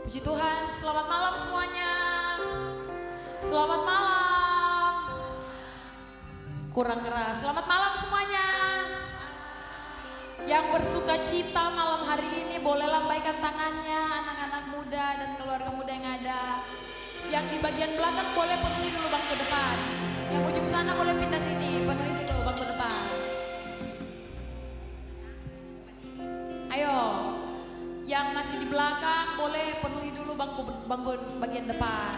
Puji Tuhan, selamat malam semuanya. Selamat malam. Kurang keras, selamat malam semuanya. Yang bersuka cita malam hari ini boleh lambaikan tangannya, anak-anak muda dan keluarga muda yang ada. Yang di bagian belakang boleh penuhi dulu bangku depan. Yang ujung sana boleh pindah sini, penuhi dulu bangku depan. Ayo, yang masih di belakang boleh penuhi dulu bangku bagian depan.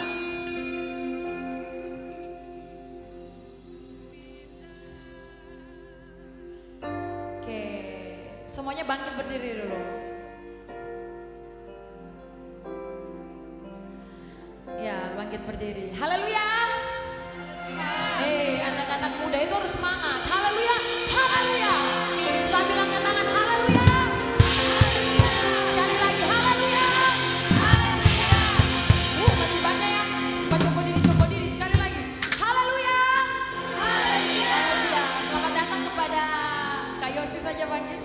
Oke, semuanya bangkit berdiri dulu. Ya, bangkit berdiri. Haleluya. Anak-anak muda itu harus semangat. Haleluya, haleluya. Sambil angkat tangan, haleluya. Sekali lagi, haleluya. Masih banyak ya. Pak Joko Diri, sekali lagi. Haleluya. Haleluya. Selamat datang kepada Kak Yosi saja panggil.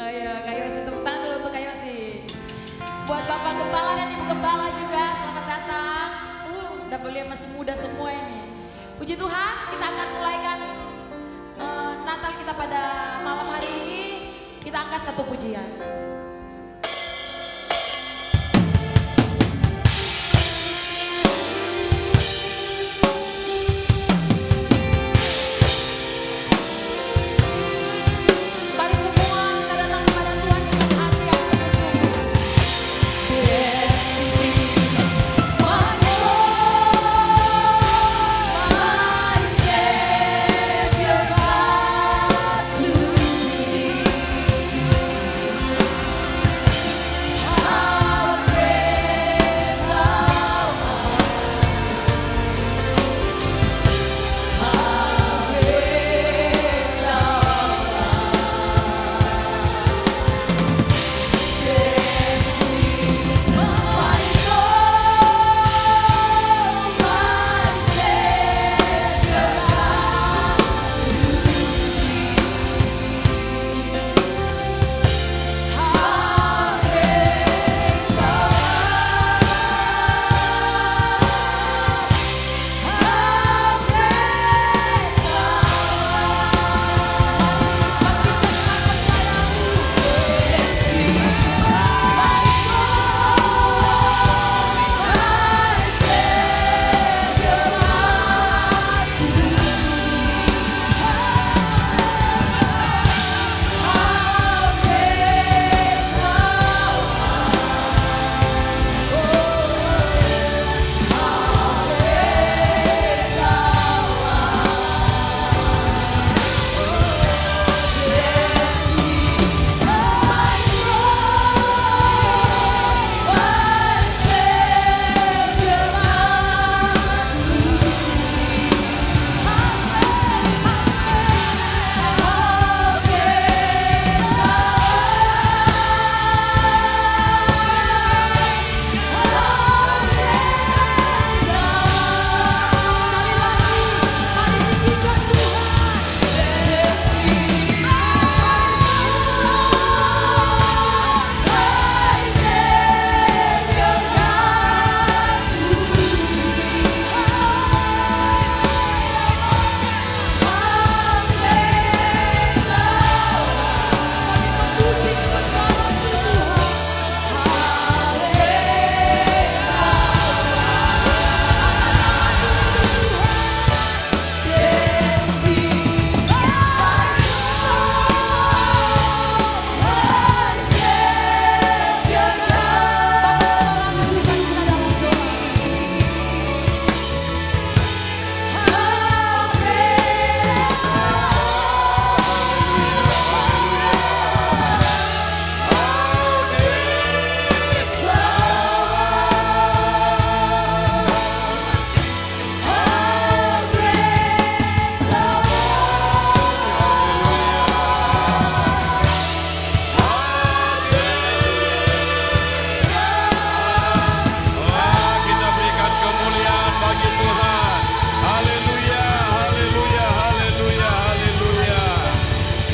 Oh iya, Kak Yosi, tepuk tangan dulu untuk Kak Yosi. Buat Bapak Gembala dan Ibu Gembala juga, selamat datang. Udah beliau masih muda semua ini. Puji Tuhan, kita akan mulaikan Natal kita pada malam hari ini. Kita angkat satu pujian. Mari semua kita datang kepada Tuhan dengan hati yang penuh sungguh.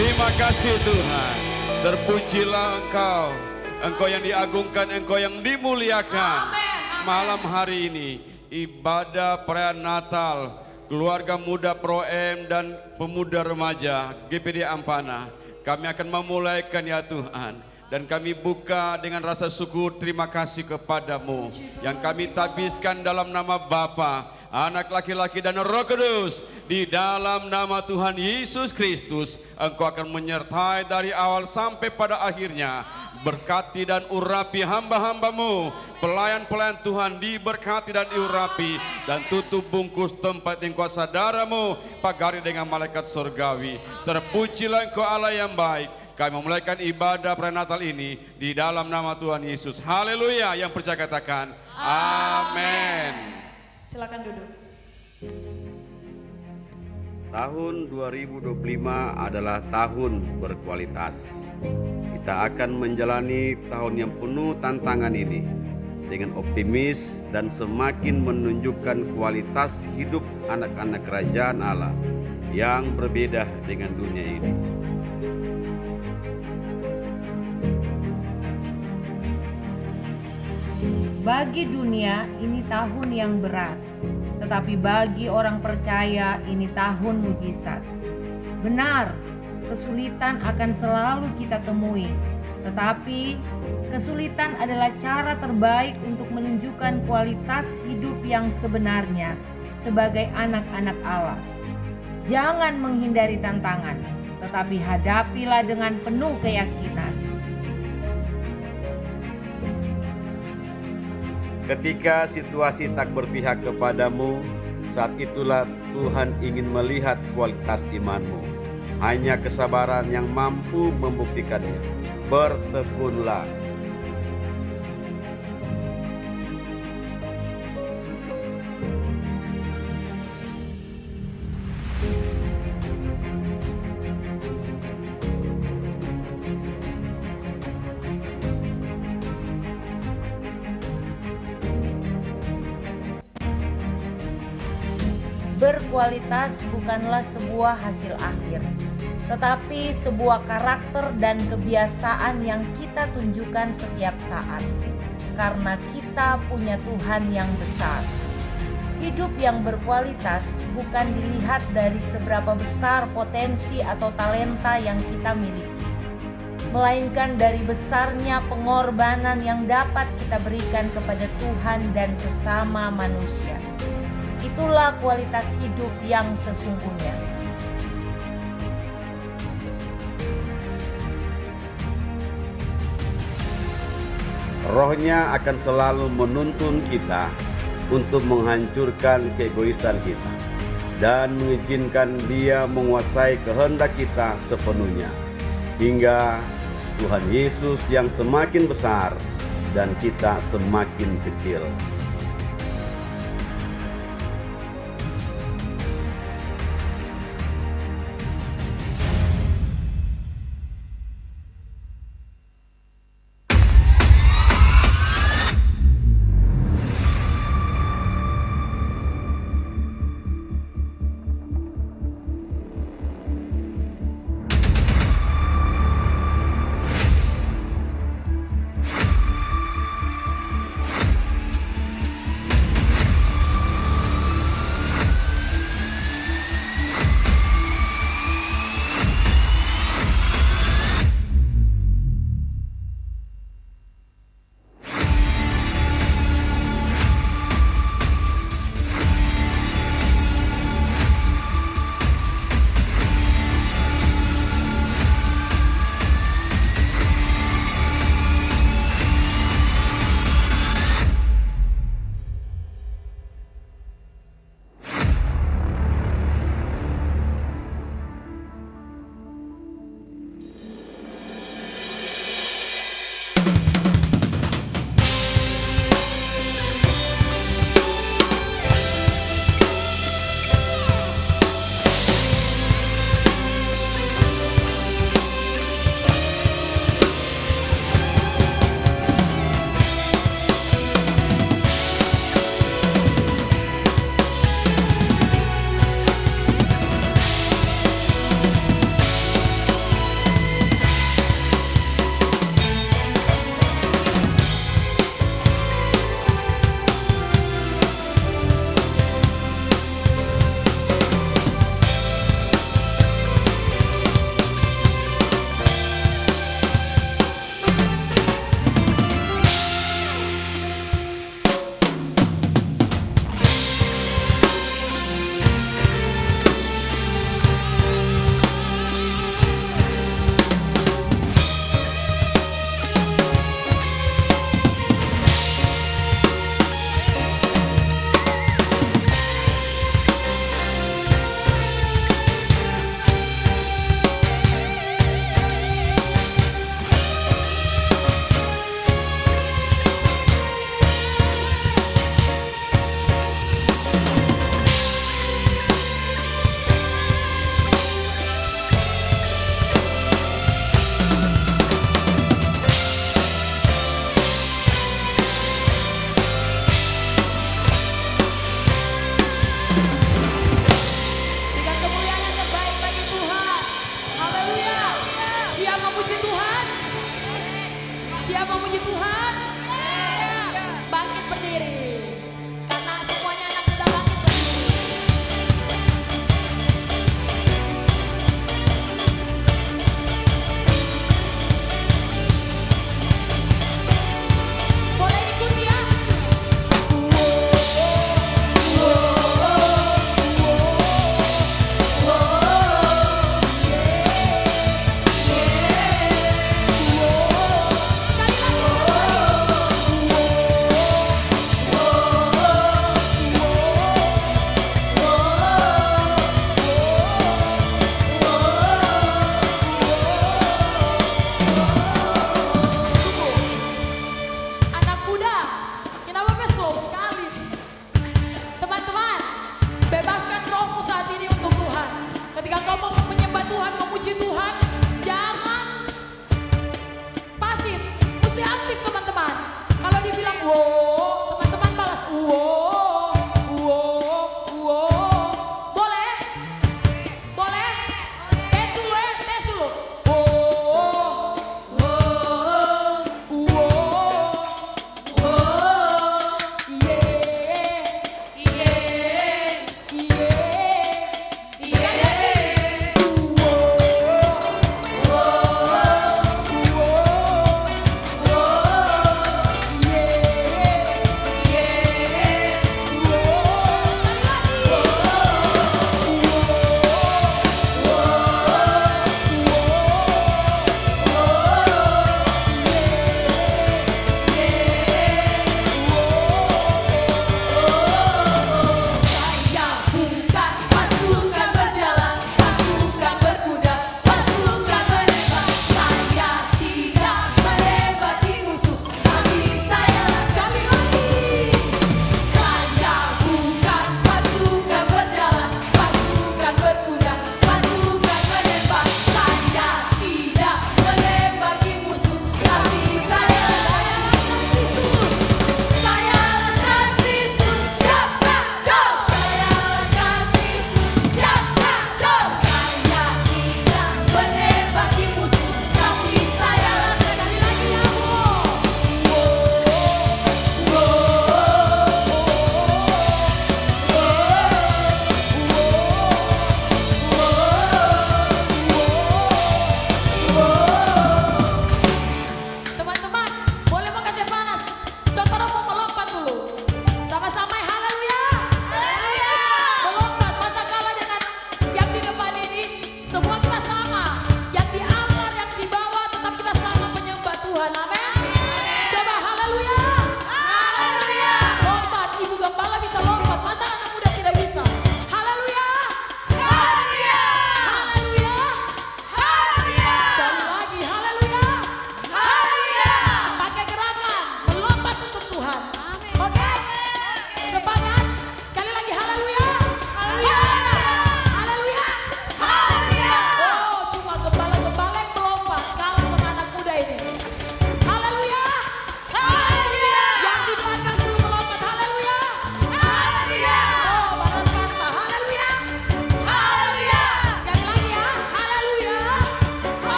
Terima kasih Tuhan, terpujilah Engkau, Engkau yang diagungkan, Engkau yang dimuliakan. Amin, amin. Malam hari ini ibadah perayaan Natal keluarga muda Pro-M dan pemuda remaja GPD Ampana. Kami akan memulaikan ya Tuhan. Dan kami buka dengan rasa syukur terima kasih kepadamu yang kami tabiskan dalam nama Bapa, Anak laki-laki dan Roh Kudus. Di dalam nama Tuhan Yesus Kristus, Engkau akan menyertai dari awal sampai pada akhirnya. Berkati dan urapi hamba-hambamu, pelayan-pelayan Tuhan diberkati dan diurapi, dan tutup bungkus tempat yang kuasa darahmu, pagari dengan malaikat surgawi. Terpujilah Engkau Allah yang baik. Kami memulaikan ibadah perayaan Natal ini di dalam nama Tuhan Yesus. Haleluya. Yang percaya katakan amin. Silakan duduk. Tahun 2025 adalah tahun berkualitas. Kita akan menjalani tahun yang penuh tantangan ini dengan optimis dan semakin menunjukkan kualitas hidup anak-anak kerajaan Allah yang berbeda dengan dunia ini. Bagi dunia ini tahun yang berat, tetapi bagi orang percaya ini tahun mujizat. Benar, kesulitan akan selalu kita temui, tetapi kesulitan adalah cara terbaik untuk menunjukkan kualitas hidup yang sebenarnya sebagai anak-anak Allah. Jangan menghindari tantangan, tetapi hadapilah dengan penuh keyakinan. Ketika situasi tak berpihak kepadamu, saat itulah Tuhan ingin melihat kualitas imanmu. Hanya kesabaran yang mampu membuktikannya. Bertekunlah. Berkualitas bukanlah sebuah hasil akhir, tetapi sebuah karakter dan kebiasaan yang kita tunjukkan setiap saat, karena kita punya Tuhan yang besar. Hidup yang berkualitas bukan dilihat dari seberapa besar potensi atau talenta yang kita miliki, melainkan dari besarnya pengorbanan yang dapat kita berikan kepada Tuhan dan sesama manusia. Itulah kualitas hidup yang sesungguhnya. Rohnya akan selalu menuntun kita untuk menghancurkan keegoisan kita dan mengizinkan Dia menguasai kehendak kita sepenuhnya, hingga Tuhan Yesus yang semakin besar dan kita semakin kecil.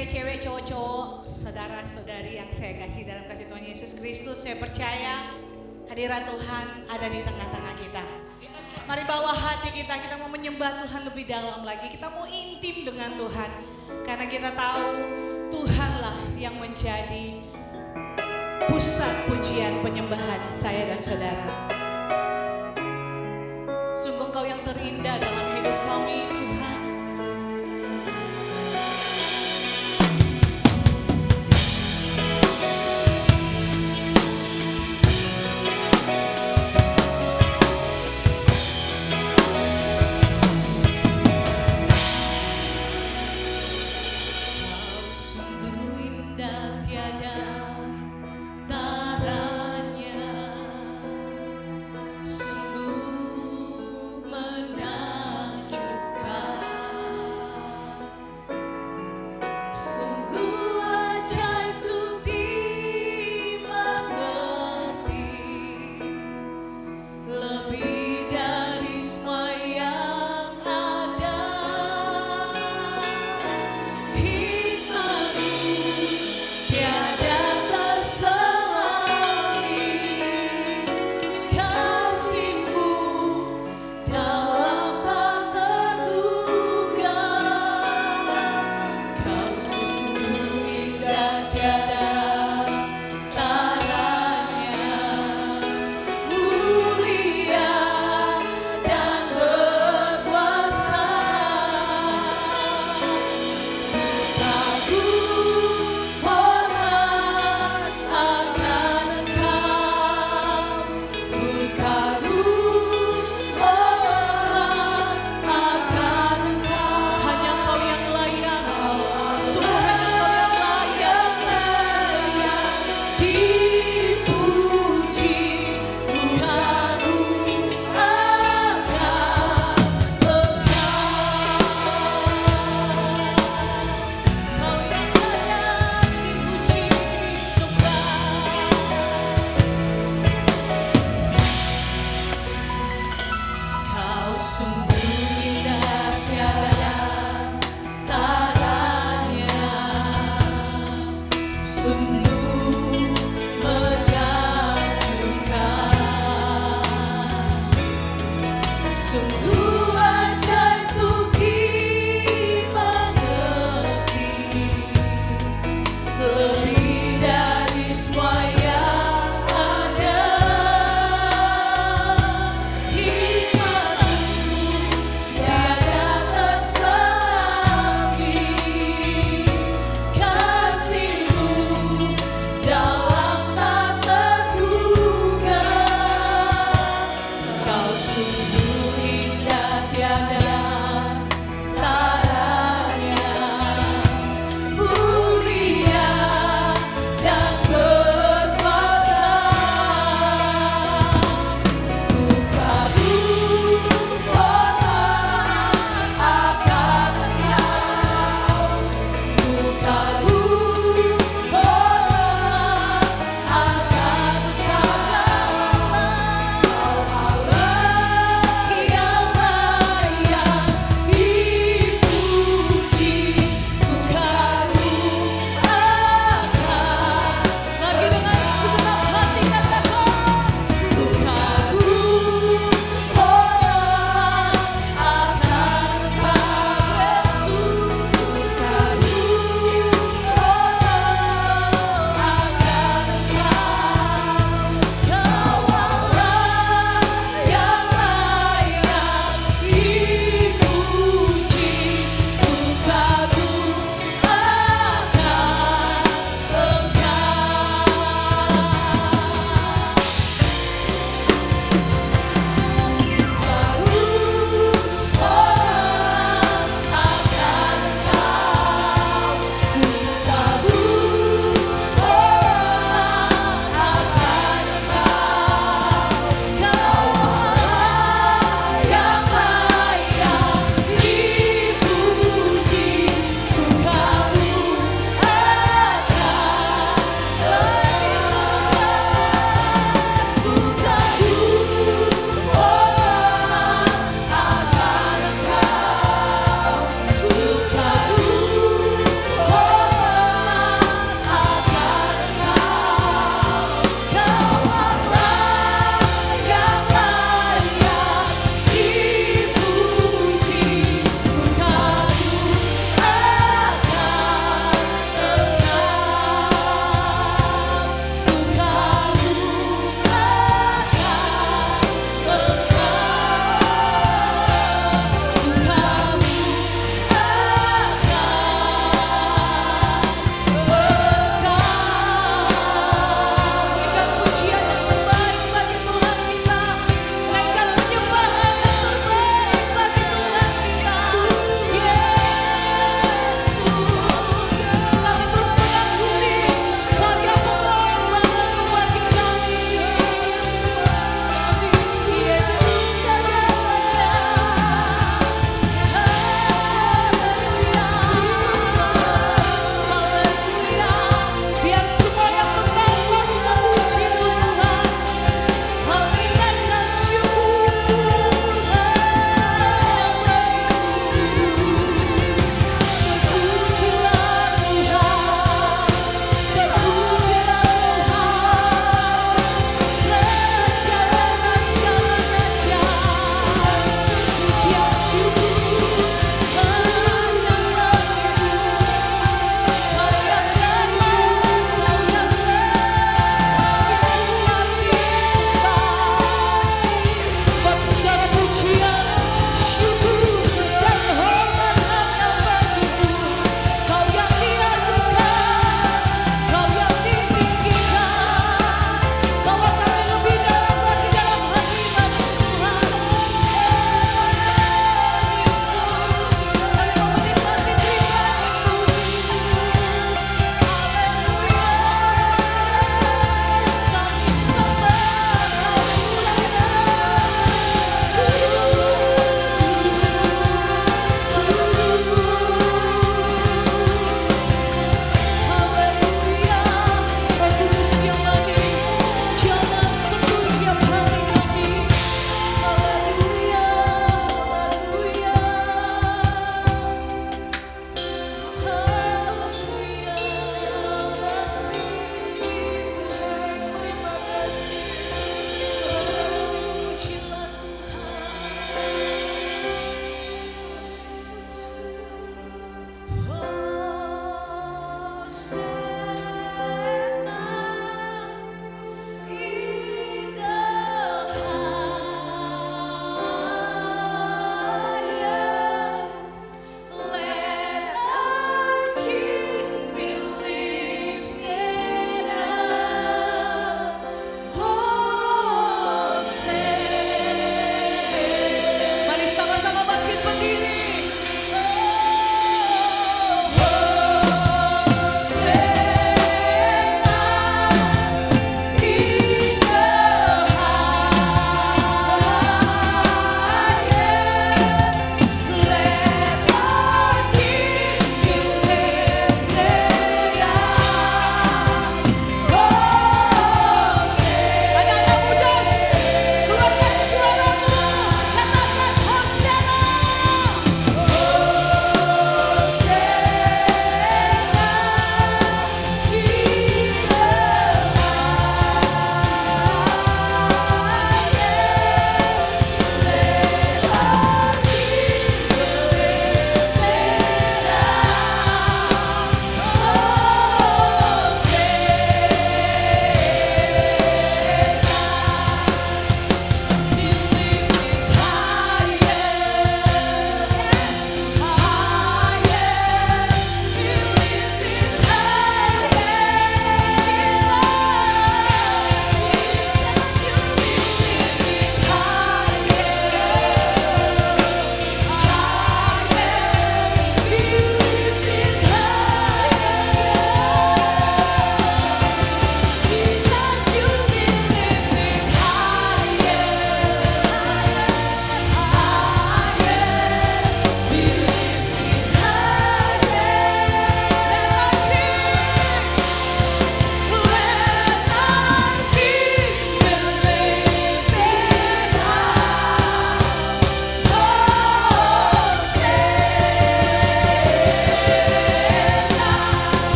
cewek-cewek, cowok-cowok, saudara-saudari yang saya kasih dalam kasih Tuhan Yesus Kristus, saya percaya hadirat Tuhan ada di tengah-tengah kita. Mari bawa hati kita mau menyembah Tuhan lebih dalam lagi, kita mau intim dengan Tuhan. Karena kita tahu Tuhanlah yang menjadi pusat pujian penyembahan saya dan saudara. Sungguh Engkau yang terindah dalam hidup kami, Tuhan. Sungguh menang.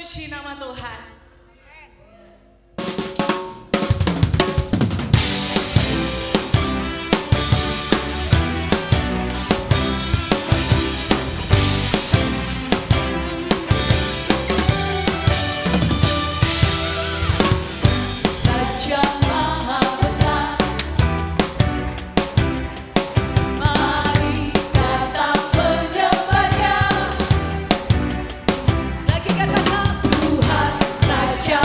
memuji nama Tuhan. Lagi katakan Tuhan Raja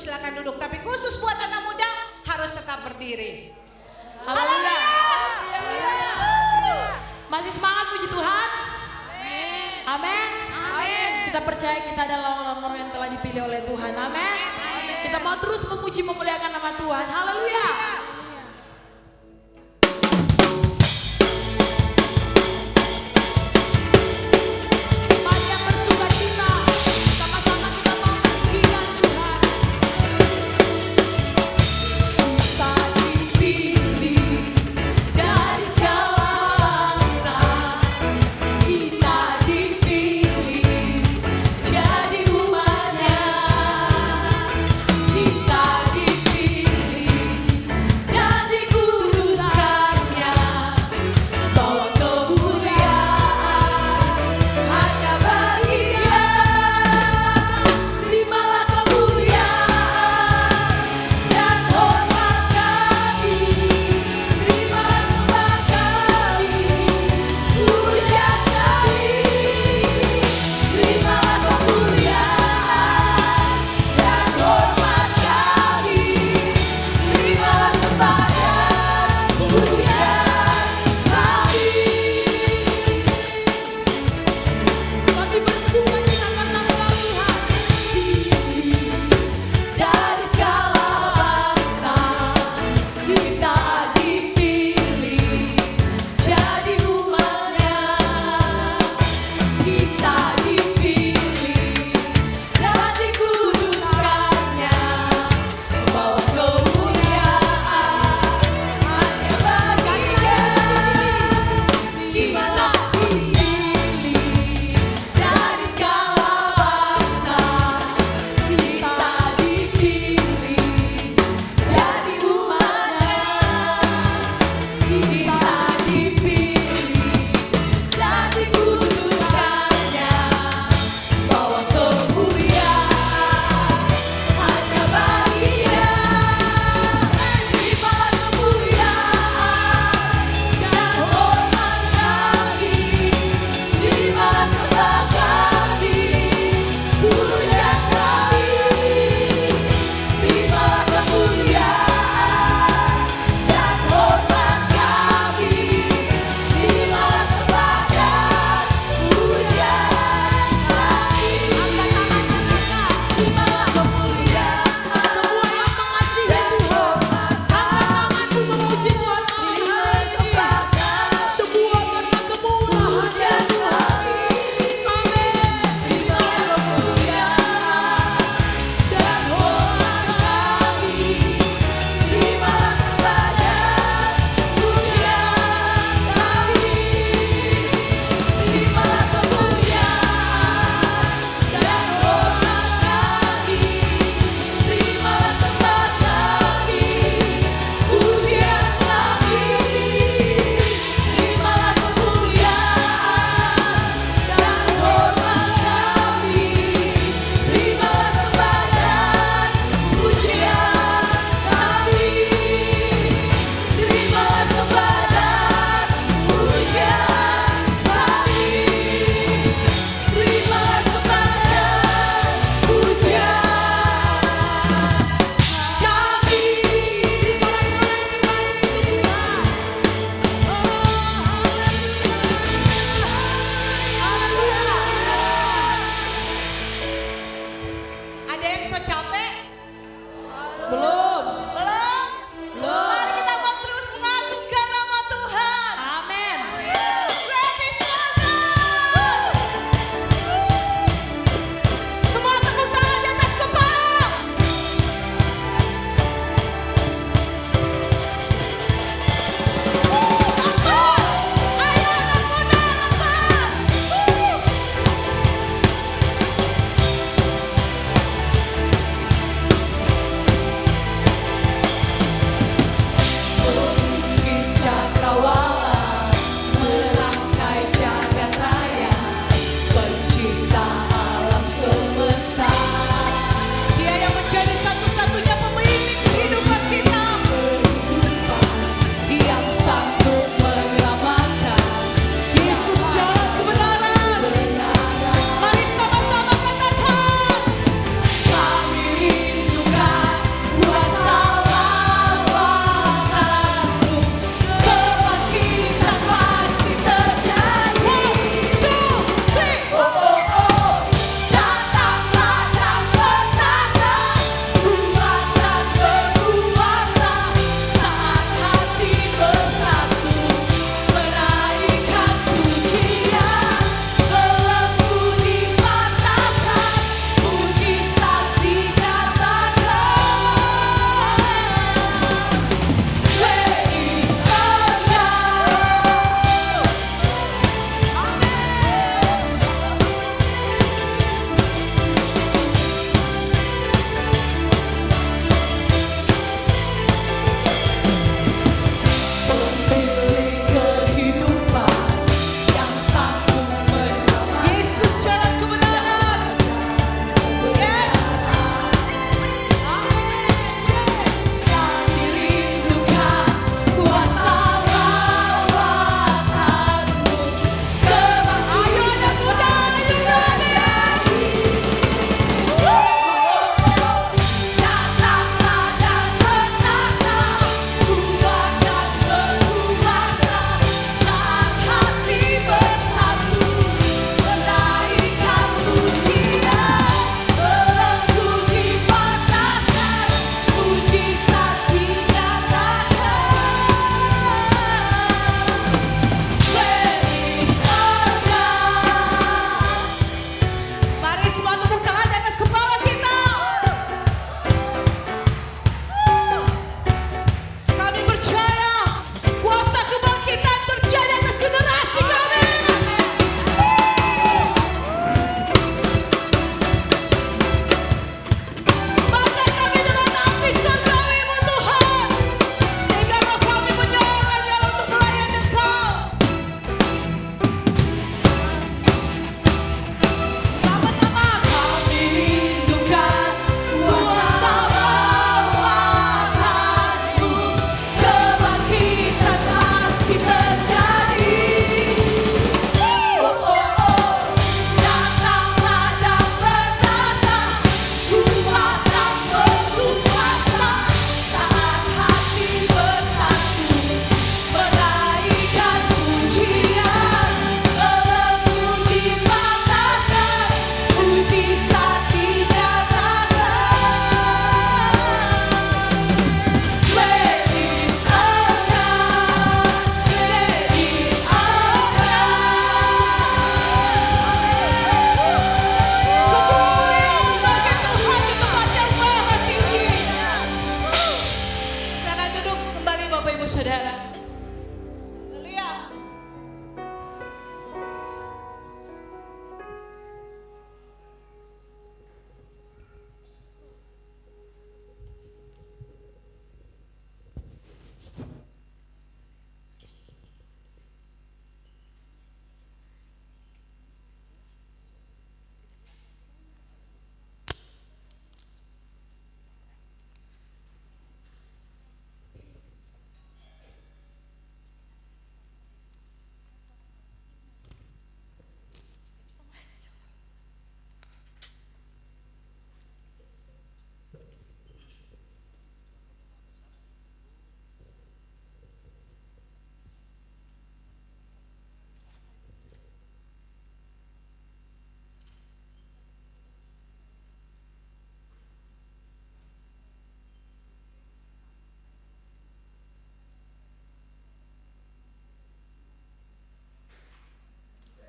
silakan duduk. Tapi khusus buat anak muda harus tetap berdiri. Haleluya. Masih semangat puji Tuhan? Amin. Amin. Kita percaya kita adalah orang-orang yang telah dipilih oleh Tuhan. Amin. Kita mau terus memuji memuliakan nama Tuhan. Haleluya.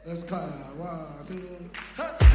Let's clap. 1, 2, hey.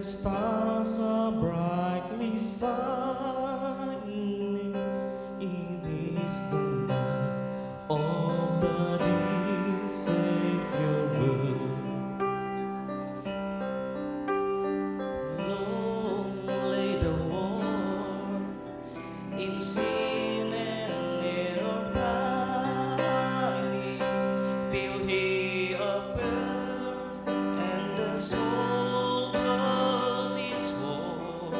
stars are brightly shining. It is the light of the dear Savior birth. Long lay the world in sin and error pining, till He appeared and the soul felt its warmth.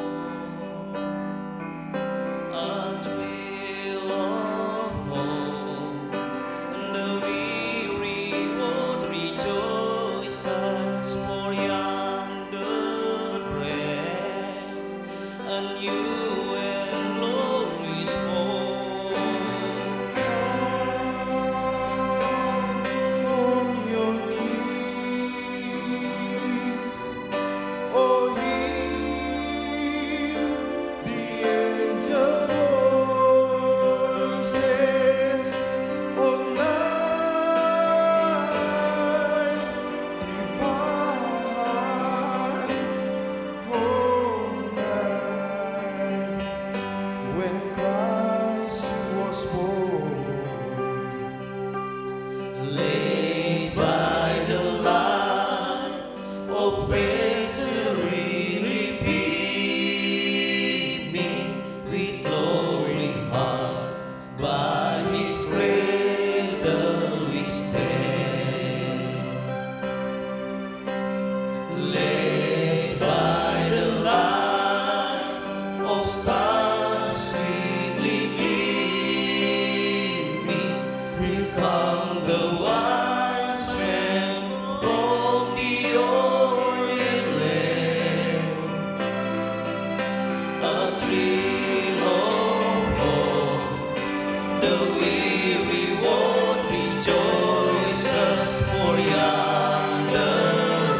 A thrill of hope, and the weary world rejoices, for yonder breaks a new and glorious hope. On your knees, oh, hear the angel voices. Oh, night divine, oh, night when Christ was born. Laid by the light of faith serenely beaming, with glowing hearts by His cradle we stand. Laid by the light of stars sweetly gleaming, here come the wise men from the Orient land. A thrill of hope, the weary world rejoices, for yonder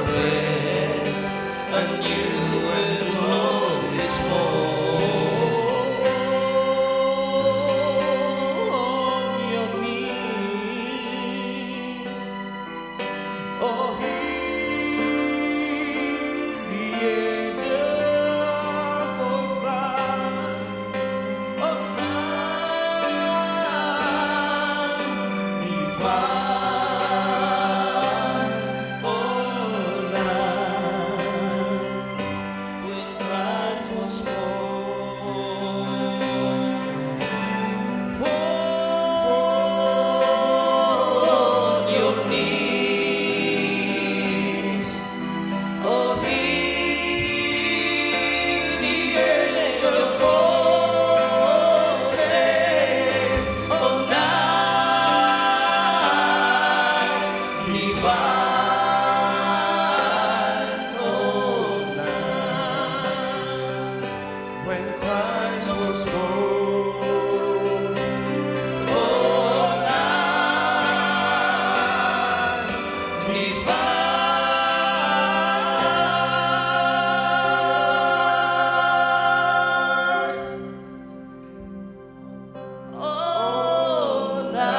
breaks a new and glorious hope. On your knees, oh, hear the angel voices. Oh, night divine, oh, night when Christ was born. Fall on your knees, oh, hear the angel voices. Oh, night divine, oh, night When Christ was born. oh, night divine, oh, night,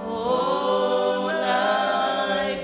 oh, night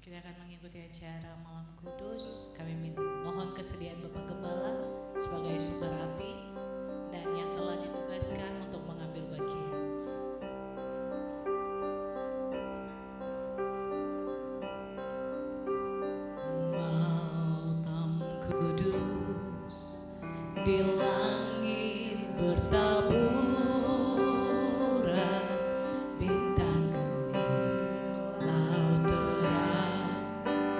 Kita akan mengikuti acara Malam Kudus. Kami mohon kesediaan Bapak Gembala sebagai sumber api dan yang telah ditugaskan untuk mengambil bagian. Malam kudus di langit bertaburan, bintang gemih laut terang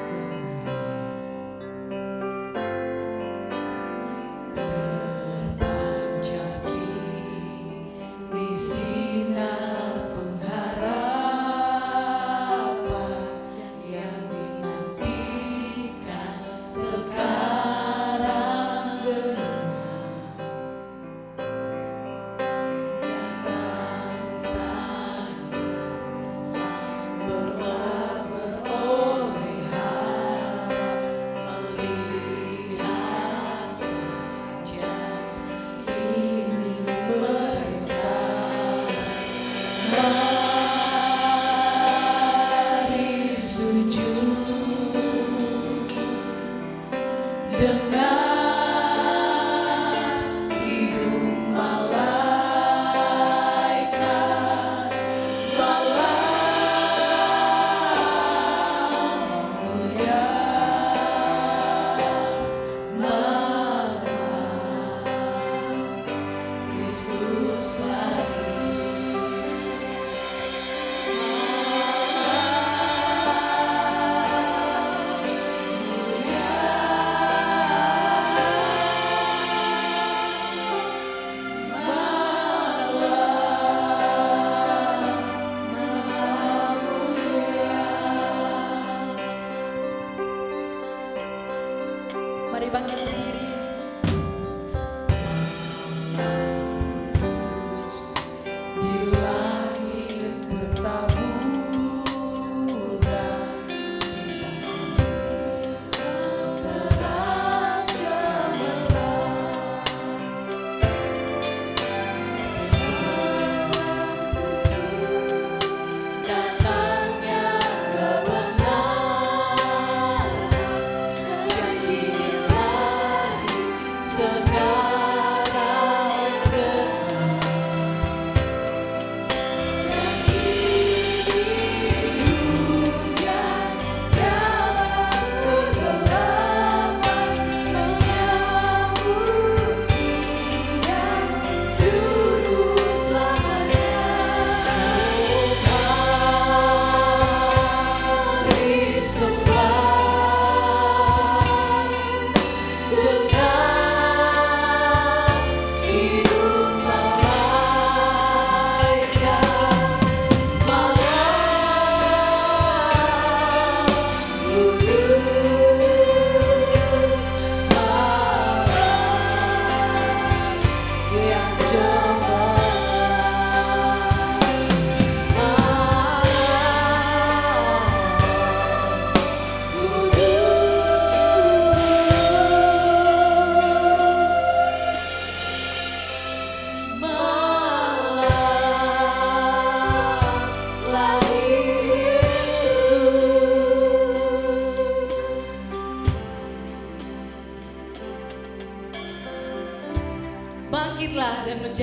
gemilang, terpancar kini sinar pengharapan yang dinantikan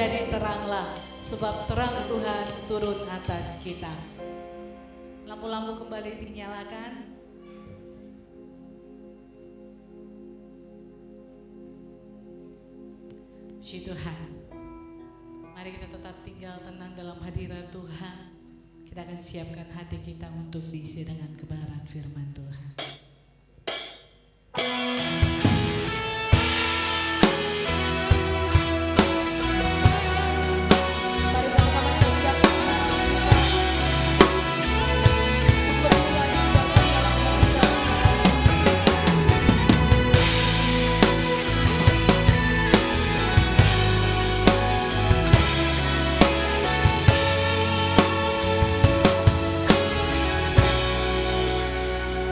Jadi teranglah, sebab terang Tuhan turun atas kita. Lampu-lampu kembali dinyalakan. Puji Tuhan. Mari kita tetap tinggal tenang dalam hadirat Tuhan. Kita akan siapkan hati kita untuk diisi dengan kebenaran firman Tuhan. Mari sama-sama kita siapkan hati kita untuk lebih lagi gabung dalam hadirat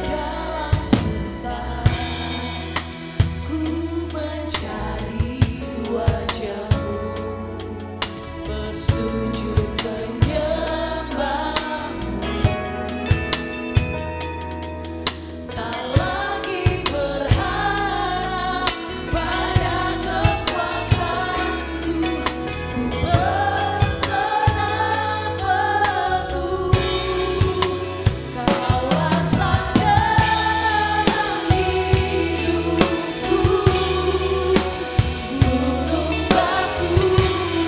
dalam sisa ku mencari wajahmu, bersujud menyembahmu, tak lagi berharap pada kekuatanku, ku berserah penuh. Kaulah sandaran hidupku, gunung batu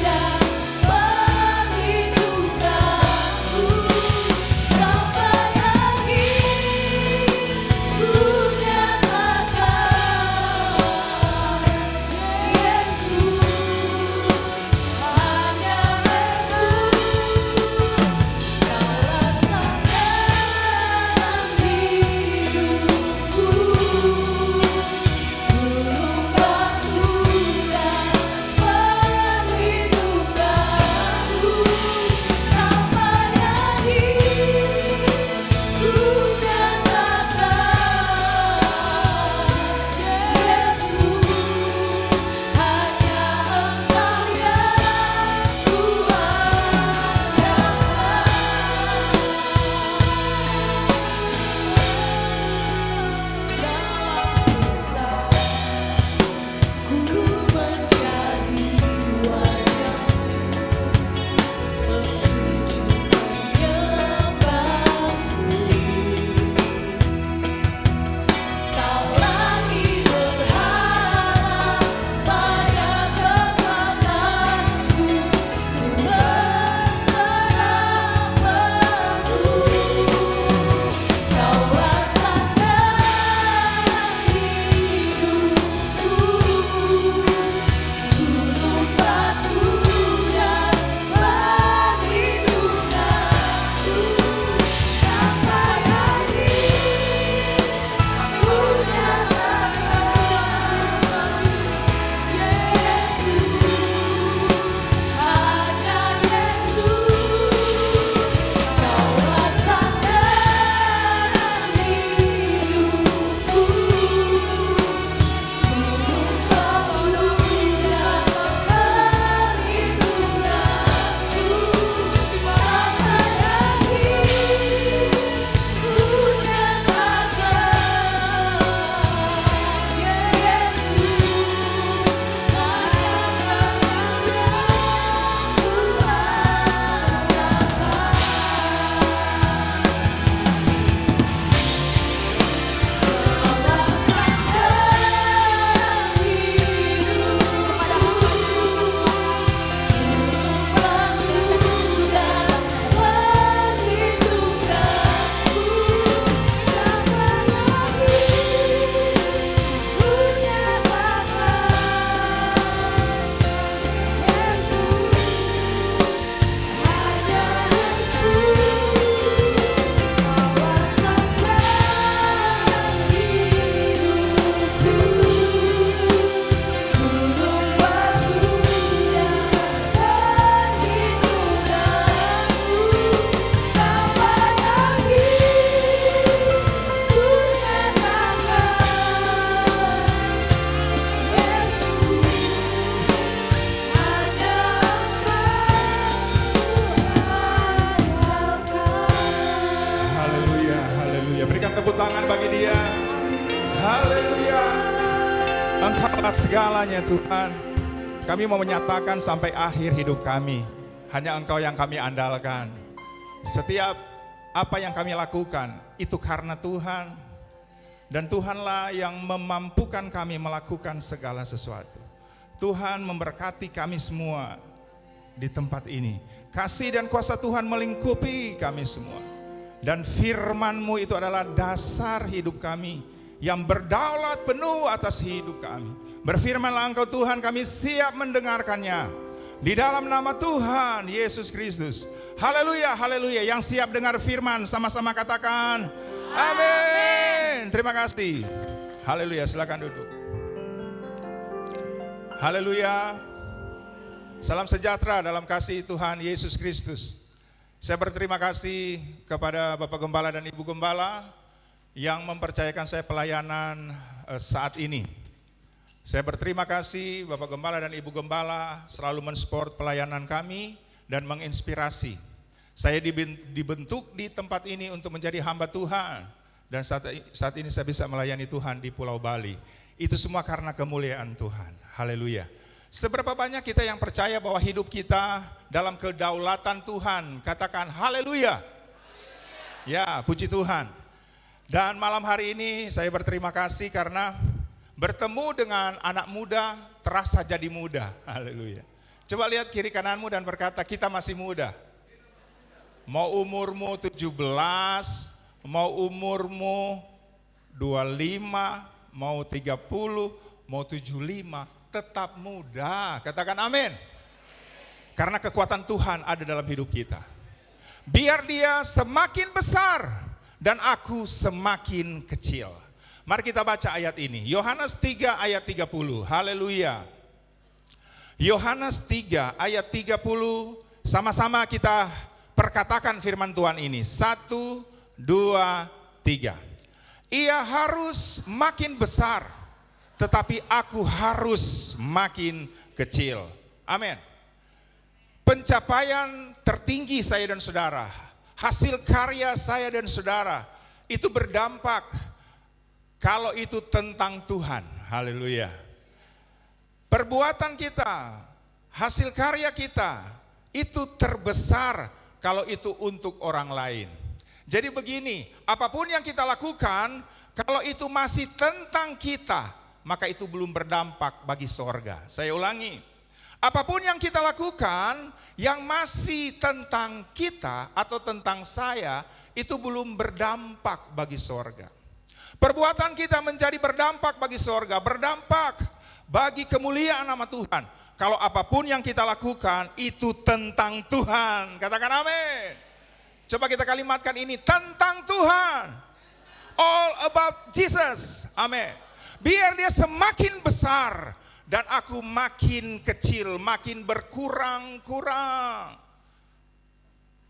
dan perlindunganku, sampai akhir ku nyatakan Yesus, hanya Yesus. Kaulah sandaran hidupku, gunung batu dan perlindunganku, sampai akhir ku nyatakan Yesus, hanya Engkau yang kuandalkan. Dalam sisa ku mencari wajahmu, bersujud menyembahmu, tak lagi berharap pada kekuatanku, ku berserah penuh. Kaulah sandaran hidupku, gunung batu dan perlindunganku, sampai akhir ku nyatakan Yesus, hanya Yesus. Kaulah sandaran hidupku, gunung batu dan perlindunganku, sampai akhir ku nyatakan Yesus, hanya Haleluya, haleluya. Berikan tepuk tangan bagi dia. Haleluya. Engkaulah segalanya Tuhan. Kami mau menyatakan sampai akhir hidup kami, hanya Engkau yang kami andalkan. Setiap apa yang kami lakukan, itu karena Tuhan. Dan Tuhanlah yang memampukan kami melakukan segala sesuatu. Tuhan memberkati kami semua di tempat ini. Kasih dan kuasa Tuhan melingkupi kami semua. Dan firman-Mu itu adalah dasar hidup kami yang berdaulat penuh atas hidup kami. Berfirmanlah Engkau Tuhan, kami siap mendengarkannya. Di dalam nama Tuhan Yesus Kristus. Haleluya, haleluya. Yang siap dengar firman sama-sama katakan amin. Terima kasih. Haleluya, silakan duduk. Haleluya. Salam sejahtera dalam kasih Tuhan Yesus Kristus. Saya berterima kasih kepada Bapak Gembala dan Ibu Gembala yang mempercayakan saya pelayanan saat ini. Saya berterima kasih Bapak Gembala dan Ibu Gembala selalu mensupport pelayanan kami dan menginspirasi. Saya dibentuk di tempat ini untuk menjadi hamba Tuhan. Dan saat ini saya bisa melayani Tuhan di Pulau Bali. Itu semua karena kemuliaan Tuhan. Haleluya. Seberapa banyak kita yang percaya bahwa hidup kita dalam kedaulatan Tuhan. Katakan haleluya. Ya, puji Tuhan. Dan malam hari ini saya berterima kasih karena bertemu dengan anak muda terasa jadi muda. Haleluya. Coba lihat kiri kananmu dan berkata, kita masih muda. Mau umurmu 17, mau umurmu 25, mau 30, mau 75, tetap muda. Katakan amin. Karena kekuatan Tuhan ada dalam hidup kita. Biar dia semakin besar dan aku semakin kecil. Mari kita baca ayat ini. Yohanes 3 ayat 30. Haleluya. Yohanes 3 ayat 30. Sama-sama kita perkatakan firman Tuhan ini. 1, 2, 3. Ia harus makin besar, tetapi aku harus makin kecil. Amin. Pencapaian tertinggi saya dan saudara, hasil karya saya dan saudara, itu berdampak kalau itu tentang Tuhan. Haleluya. Perbuatan kita, hasil karya kita, itu terbesar kalau itu untuk orang lain. Jadi begini, apapun yang kita lakukan, kalau itu masih tentang kita, maka itu belum berdampak bagi sorga. Saya ulangi, apapun yang kita lakukan yang masih tentang kita atau tentang saya, itu belum berdampak bagi sorga. Perbuatan kita menjadi berdampak bagi sorga, berdampak bagi kemuliaan nama Tuhan. Kalau apapun yang kita lakukan itu tentang Tuhan. Katakan amin. Coba kita kalimatkan ini, tentang Tuhan. All about Jesus. Amin. Biar dia semakin besar dan aku makin kecil, makin berkurang-kurang.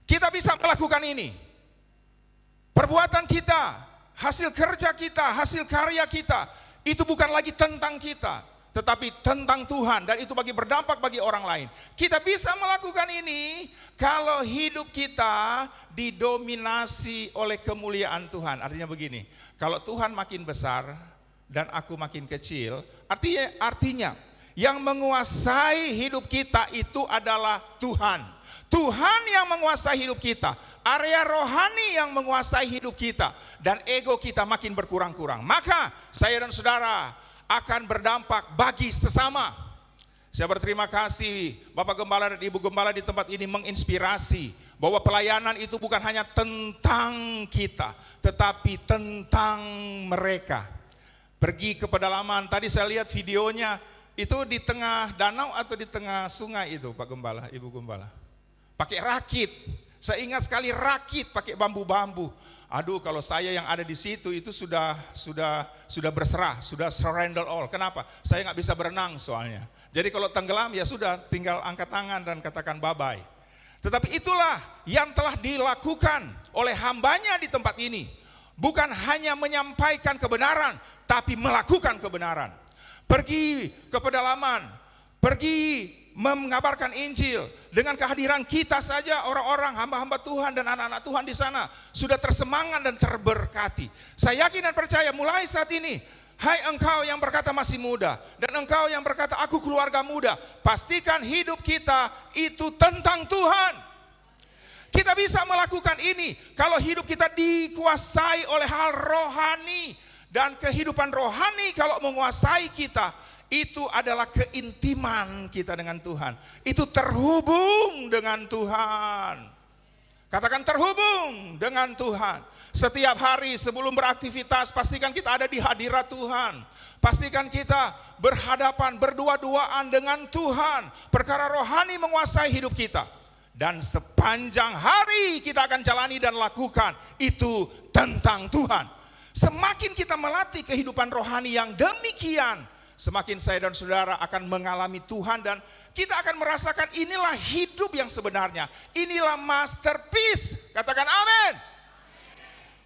Kita bisa melakukan ini. Perbuatan kita, hasil kerja kita, hasil karya kita, itu bukan lagi tentang kita, tetapi tentang Tuhan, dan itu bagi berdampak bagi orang lain. Kita bisa melakukan ini kalau hidup kita didominasi oleh kemuliaan Tuhan. Artinya begini, kalau Tuhan makin besar dan aku makin kecil, artinya yang menguasai hidup kita itu adalah Tuhan. Tuhan yang menguasai hidup kita, area rohani yang menguasai hidup kita, dan ego kita makin berkurang-kurang. Maka saya dan saudara akan berdampak bagi sesama. Saya berterima kasih Bapak Gembala dan Ibu Gembala di tempat ini menginspirasi bahwa pelayanan itu bukan hanya tentang kita, tetapi tentang mereka. Pergi ke pedalaman, tadi saya lihat videonya, itu di tengah danau atau di tengah sungai itu Pak Gembala, Ibu Gembala. Pakai rakit, saya ingat sekali rakit pakai bambu-bambu. Aduh, kalau saya yang ada di situ itu sudah berserah, sudah surrender all. Kenapa? Saya nggak bisa berenang soalnya. Jadi kalau tenggelam ya sudah, tinggal angkat tangan dan katakan bye-bye. Tetapi itulah yang telah dilakukan oleh hambanya di tempat ini. Bukan hanya menyampaikan kebenaran, tapi melakukan kebenaran. Pergi ke pedalaman, pergi mengabarkan Injil. Dengan kehadiran kita saja, orang-orang hamba-hamba Tuhan dan anak-anak Tuhan di sana sudah tersemangat dan terberkati. Saya yakin dan percaya mulai saat ini Hai engkau yang berkata masih muda, dan engkau yang berkata aku keluarga muda, pastikan hidup kita itu tentang Tuhan. Kita bisa melakukan ini kalau hidup kita dikuasai oleh hal rohani. Dan kehidupan rohani kalau menguasai kita, itu adalah keintiman kita dengan Tuhan. Itu terhubung dengan Tuhan. Katakan terhubung dengan Tuhan. Setiap hari sebelum beraktivitas, pastikan kita ada di hadirat Tuhan. Pastikan kita berhadapan, berdua-duaan dengan Tuhan. Perkara rohani menguasai hidup kita. Dan sepanjang hari kita akan jalani dan lakukan, itu tentang Tuhan. Semakin kita melatih kehidupan rohani yang demikian, semakin saya dan saudara akan mengalami Tuhan dan kita akan merasakan inilah hidup yang sebenarnya. Inilah masterpiece. Katakan amin.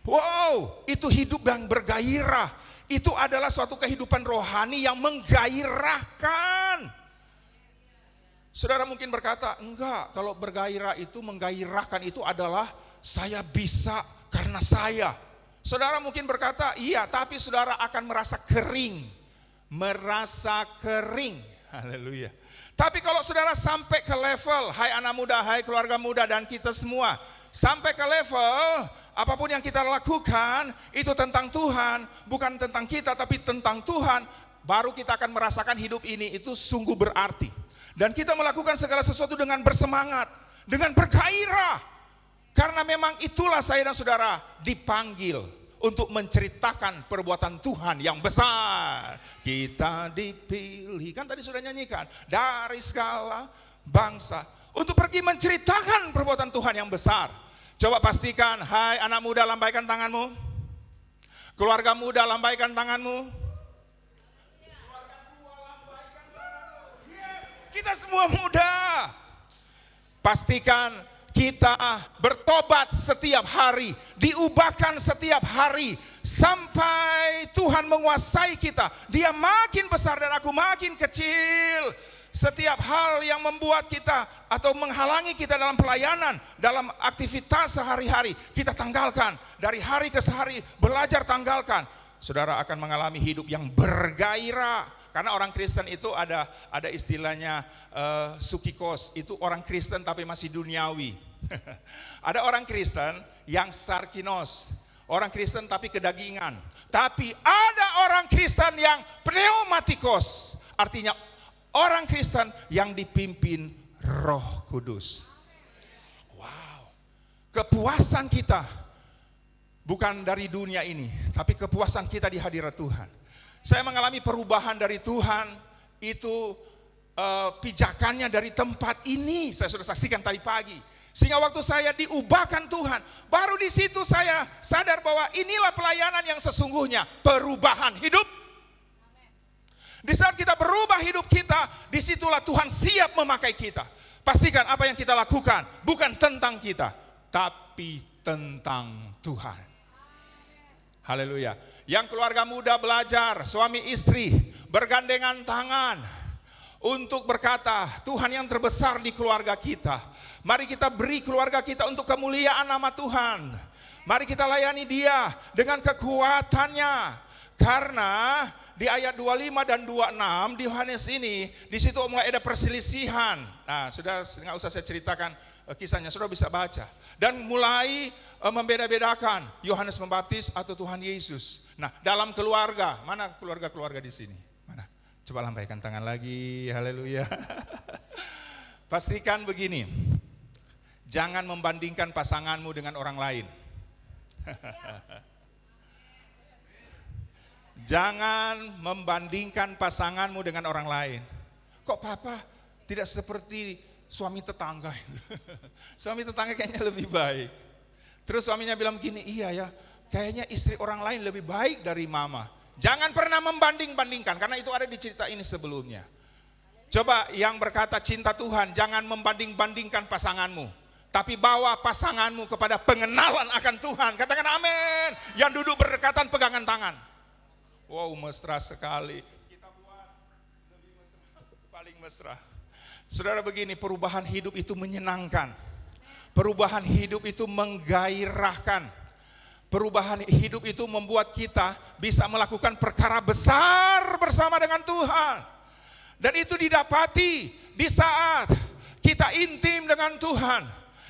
Wow, itu hidup yang bergairah. Itu adalah suatu kehidupan rohani yang menggairahkan. Saudara mungkin berkata, enggak, kalau bergairah itu, menggairahkan itu adalah saya bisa karena saya. Saudara mungkin berkata, iya, tapi saudara akan merasa kering. Merasa kering. Haleluya. Tapi kalau saudara sampai ke level, hai anak muda, hai keluarga muda dan kita semua, sampai ke level apapun yang kita lakukan itu tentang Tuhan, bukan tentang kita tapi tentang Tuhan, baru kita akan merasakan hidup ini itu sungguh berarti. Dan kita melakukan segala sesuatu dengan bersemangat, dengan bergairah. Karena memang itulah saya dan saudara dipanggil untuk menceritakan perbuatan Tuhan yang besar. Kita dipilih, kan tadi sudah nyanyikan, dari segala bangsa untuk pergi menceritakan perbuatan Tuhan yang besar. Coba pastikan, hai anak muda, lambaikan tanganmu. Keluarga muda, lambaikan tanganmu. Keluarga tua, lambaikan tanganmu. Yes, kita semua muda. Pastikan kita bertobat setiap hari, diubahkan setiap hari, sampai Tuhan menguasai kita. Dia makin besar dan aku makin kecil. Setiap hal yang membuat kita atau menghalangi kita dalam pelayanan, dalam aktivitas sehari-hari, kita tanggalkan. Dari hari ke hari, belajar tanggalkan. Saudara akan mengalami hidup yang bergairah. Karena orang Kristen itu ada istilahnya sukikos, itu orang Kristen tapi masih duniawi. Ada orang Kristen yang sarkinos, orang Kristen tapi kedagingan. Tapi ada orang Kristen yang pneumatikos, artinya orang Kristen yang dipimpin Roh Kudus. Wow, kepuasan kita bukan dari dunia ini, tapi kepuasan kita di hadirat Tuhan. Saya mengalami perubahan dari Tuhan, itu pijakannya dari tempat ini, saya sudah saksikan tadi pagi. Sehingga waktu saya diubahkan Tuhan, baru di situ saya sadar bahwa inilah pelayanan yang sesungguhnya, perubahan hidup. Di saat kita berubah hidup kita, disitulah Tuhan siap memakai kita. Pastikan apa yang kita lakukan bukan tentang kita, tapi tentang Tuhan. Haleluya. Yang keluarga muda belajar, suami istri bergandengan tangan untuk berkata, Tuhan yang terbesar di keluarga kita. Mari kita beri keluarga kita untuk kemuliaan nama Tuhan. Mari kita layani dia dengan kekuatannya. Karena di ayat 25 dan 26 di Yohanes ini, di situ mulai ada perselisihan. Nah, sudah nggak usah saya ceritakan kisahnya, sudah bisa baca. Dan mulai membeda-bedakan Yohanes Pembaptis atau Tuhan Yesus. Nah, dalam keluarga, mana keluarga-keluarga di sini? Mana? Coba lambaikan tangan lagi, haleluya. Pastikan begini, jangan membandingkan pasanganmu dengan orang lain. Jangan membandingkan pasanganmu dengan orang lain. Kok papa tidak seperti suami tetangga? Suami tetangga kayaknya lebih baik. Terus suaminya bilang begini, iya ya, kayaknya istri orang lain lebih baik dari mama. Jangan pernah membanding-bandingkan, karena itu ada di cerita ini sebelumnya. Coba yang berkata cinta Tuhan, jangan membanding-bandingkan pasanganmu, tapi bawa pasanganmu kepada pengenalan akan Tuhan. Katakan amin. Yang duduk berdekatan pegangan tangan. Wow, mesra sekali. Kita buat lebih mesra, paling mesra. Saudara begini, perubahan hidup itu menyenangkan. Perubahan hidup itu menggairahkan. perubahan hidup itu membuat kita bisa melakukan perkara besar bersama dengan Tuhan. Dan itu didapati di saat kita intim dengan Tuhan.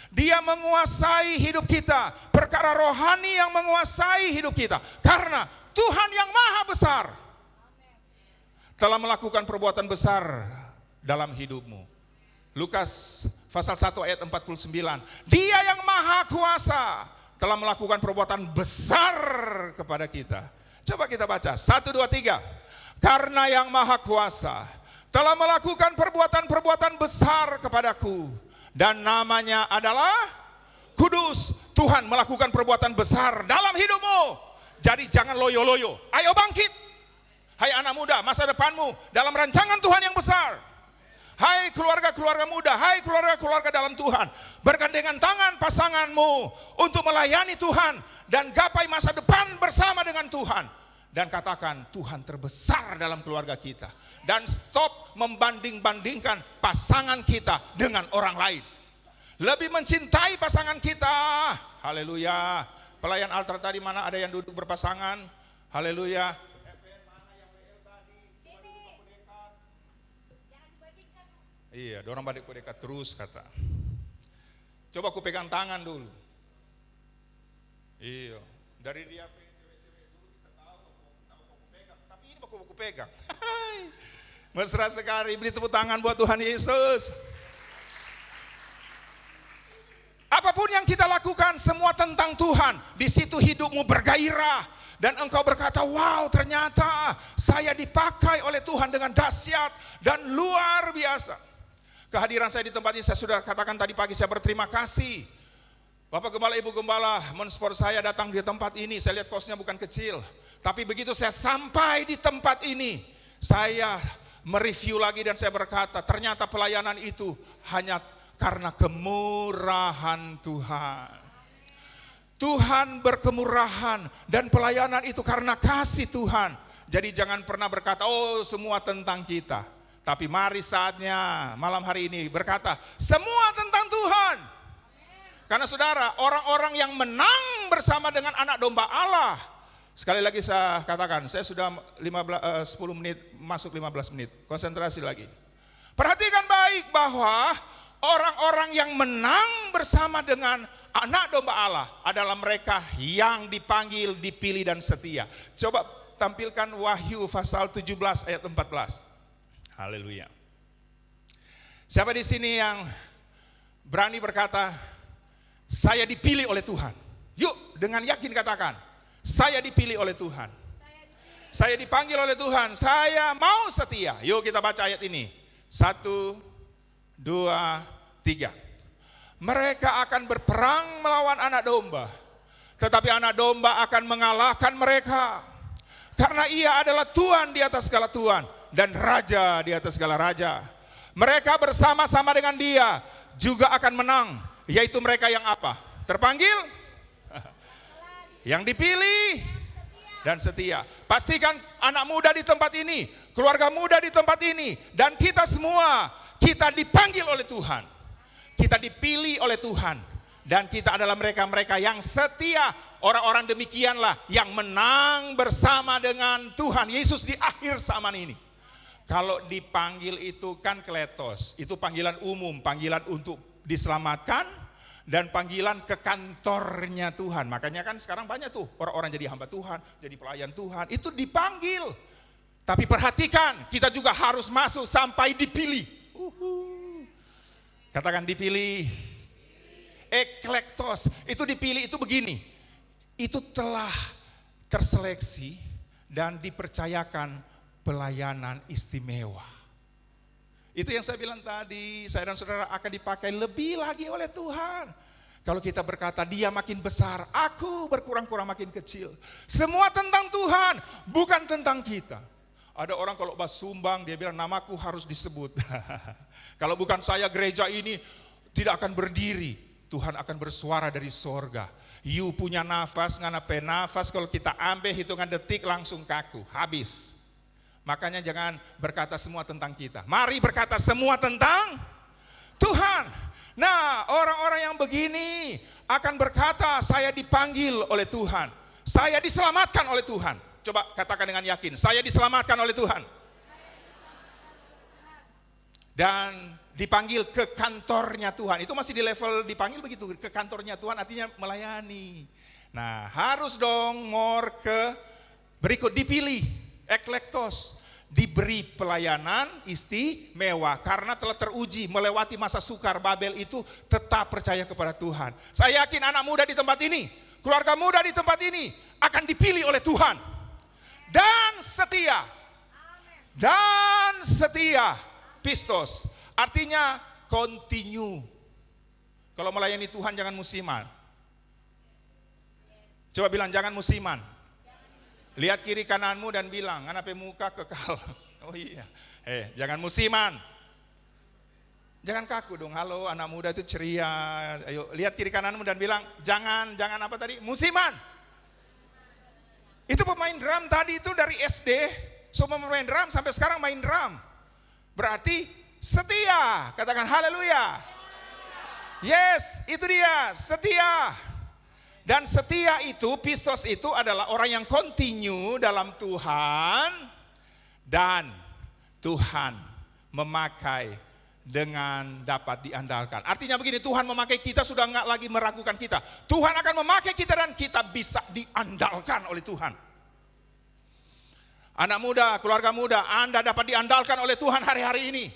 Dia menguasai hidup kita, perkara rohani yang menguasai hidup kita. Karena Tuhan yang maha besar telah melakukan perbuatan besar dalam hidupmu. Lukas pasal 1 ayat 49. Dia yang maha kuasa telah melakukan perbuatan besar kepada kita. Coba kita baca 1, 2, 3. Karena yang maha kuasa telah melakukan perbuatan-perbuatan besar kepadaku, dan namanya adalah kudus. Tuhan melakukan perbuatan besar dalam hidupmu. Jadi jangan loyo-loyo. Ayo bangkit. Hai anak muda, masa depanmu dalam rancangan Tuhan yang besar. Hai keluarga-keluarga muda, hai keluarga-keluarga dalam Tuhan, bergandengan tangan pasanganmu untuk melayani Tuhan dan gapai masa depan bersama dengan Tuhan. Dan katakan, Tuhan terbesar dalam keluarga kita. Dan stop membanding-bandingkan pasangan kita dengan orang lain. Lebih mencintai pasangan kita. Haleluya. Pelayan altar tadi mana ada yang duduk berpasangan? Haleluya. Iya, dorong balik dekat terus kata. Coba aku pegang tangan dulu. Iya, dari dia cewek-cewek dulu kita tahu aku pegang, tapi ini aku pegang. Mesra sekali, beri tepuk tangan buat Tuhan Yesus. Apapun yang kita lakukan semua tentang Tuhan. Di situ hidupmu bergairah dan engkau berkata, wow, ternyata saya dipakai oleh Tuhan dengan dahsyat dan luar biasa. Kehadiran saya di tempat ini, saya sudah katakan tadi pagi, saya berterima kasih. Bapak Gembala, Ibu Gembala mensupport saya datang di tempat ini. Saya lihat kosnya bukan kecil. Tapi begitu saya sampai di tempat ini, saya mereview lagi dan saya berkata, ternyata pelayanan itu hanya karena kemurahan Tuhan. Tuhan berkemurahan dan pelayanan itu karena kasih Tuhan. Jadi jangan pernah berkata, oh semua tentang kita. Tapi mari saatnya malam hari ini berkata, semua tentang Tuhan. Karena saudara, orang-orang yang menang bersama dengan anak domba Allah. Sekali lagi saya katakan, saya sudah 10 menit, masuk 15 menit. Konsentrasi lagi. Perhatikan baik bahwa orang-orang yang menang bersama dengan anak domba Allah adalah mereka yang dipanggil, dipilih dan setia. Coba tampilkan Wahyu pasal 17 ayat 14. Haleluya. Siapa di sini yang berani berkata, saya dipilih oleh Tuhan? Yuk dengan yakin katakan, saya dipilih oleh Tuhan. Saya dipanggil oleh Tuhan, saya mau setia. Yuk kita baca ayat ini. 1, 2, 3. Mereka akan berperang melawan anak domba, tetapi anak domba akan mengalahkan mereka. Karena ia adalah Tuhan di atas segala Tuhan dan Raja di atas segala Raja. Mereka bersama-sama dengan dia juga akan menang, yaitu mereka yang apa? Terpanggil? Yang dipilih dan setia. Pastikan anak muda di tempat ini, keluarga muda di tempat ini, dan kita semua, kita dipanggil oleh Tuhan. Kita dipilih oleh Tuhan. Dan kita adalah mereka-mereka yang setia. Orang-orang demikianlah yang menang bersama dengan Tuhan Yesus di akhir zaman ini. Kalau dipanggil itu kan kletos, itu panggilan umum, panggilan untuk diselamatkan dan panggilan ke kantornya Tuhan. Makanya kan sekarang banyak tuh orang-orang jadi hamba Tuhan, jadi pelayan Tuhan, itu dipanggil. Tapi perhatikan, kita juga harus masuk sampai dipilih. Katakan dipilih. Eklektos, itu dipilih itu begini. Itu telah terseleksi dan dipercayakan pelayanan istimewa. Itu yang saya bilang tadi, saya dan saudara akan dipakai lebih lagi oleh Tuhan. Kalau kita berkata dia makin besar, aku berkurang-kurang makin kecil. Semua tentang Tuhan, bukan tentang kita. Ada orang kalau sumbang dia bilang namaku harus disebut. Kalau bukan saya gereja ini tidak akan berdiri. Tuhan akan bersuara dari sorga. You punya nafas, ngana nafas, kalau kita ambil hitungan detik langsung kaku, habis. Makanya jangan berkata semua tentang kita. Mari berkata semua tentang Tuhan. Nah, orang-orang yang begini akan berkata, saya dipanggil oleh Tuhan. Saya diselamatkan oleh Tuhan. Coba katakan dengan yakin, saya diselamatkan oleh Tuhan. Dan dipanggil ke kantornya Tuhan. Itu masih di level dipanggil begitu. Ke kantornya Tuhan artinya melayani. Nah, harus dong more ke berikut, dipilih, eklektos. Diberi pelayanan istimewa karena telah teruji melewati masa sukar Babel itu, tetap percaya kepada Tuhan. Saya yakin anak muda di tempat ini, keluarga muda di tempat ini akan dipilih oleh Tuhan dan setia. Dan setia, pistos, artinya continue. Kalau melayani Tuhan jangan musiman. Coba bilang jangan musiman. Lihat kiri kananmu dan bilang, anak pemuka kekal. Oh iya, jangan musiman. Jangan kaku dong, halo anak muda itu ceria. Ayo lihat kiri kananmu dan bilang, jangan apa tadi? Musiman. Itu pemain drum tadi itu dari SD, semua pemain drum sampai sekarang main drum. Berarti setia, katakan haleluya. Yes, itu dia, setia. Dan setia itu, pistos itu adalah orang yang continue dalam Tuhan. Dan Tuhan memakai dengan dapat diandalkan. Artinya begini, Tuhan memakai kita sudah enggak lagi meragukan kita. Tuhan akan memakai kita dan kita bisa diandalkan oleh Tuhan. Anak muda, keluarga muda, Anda dapat diandalkan oleh Tuhan hari-hari ini.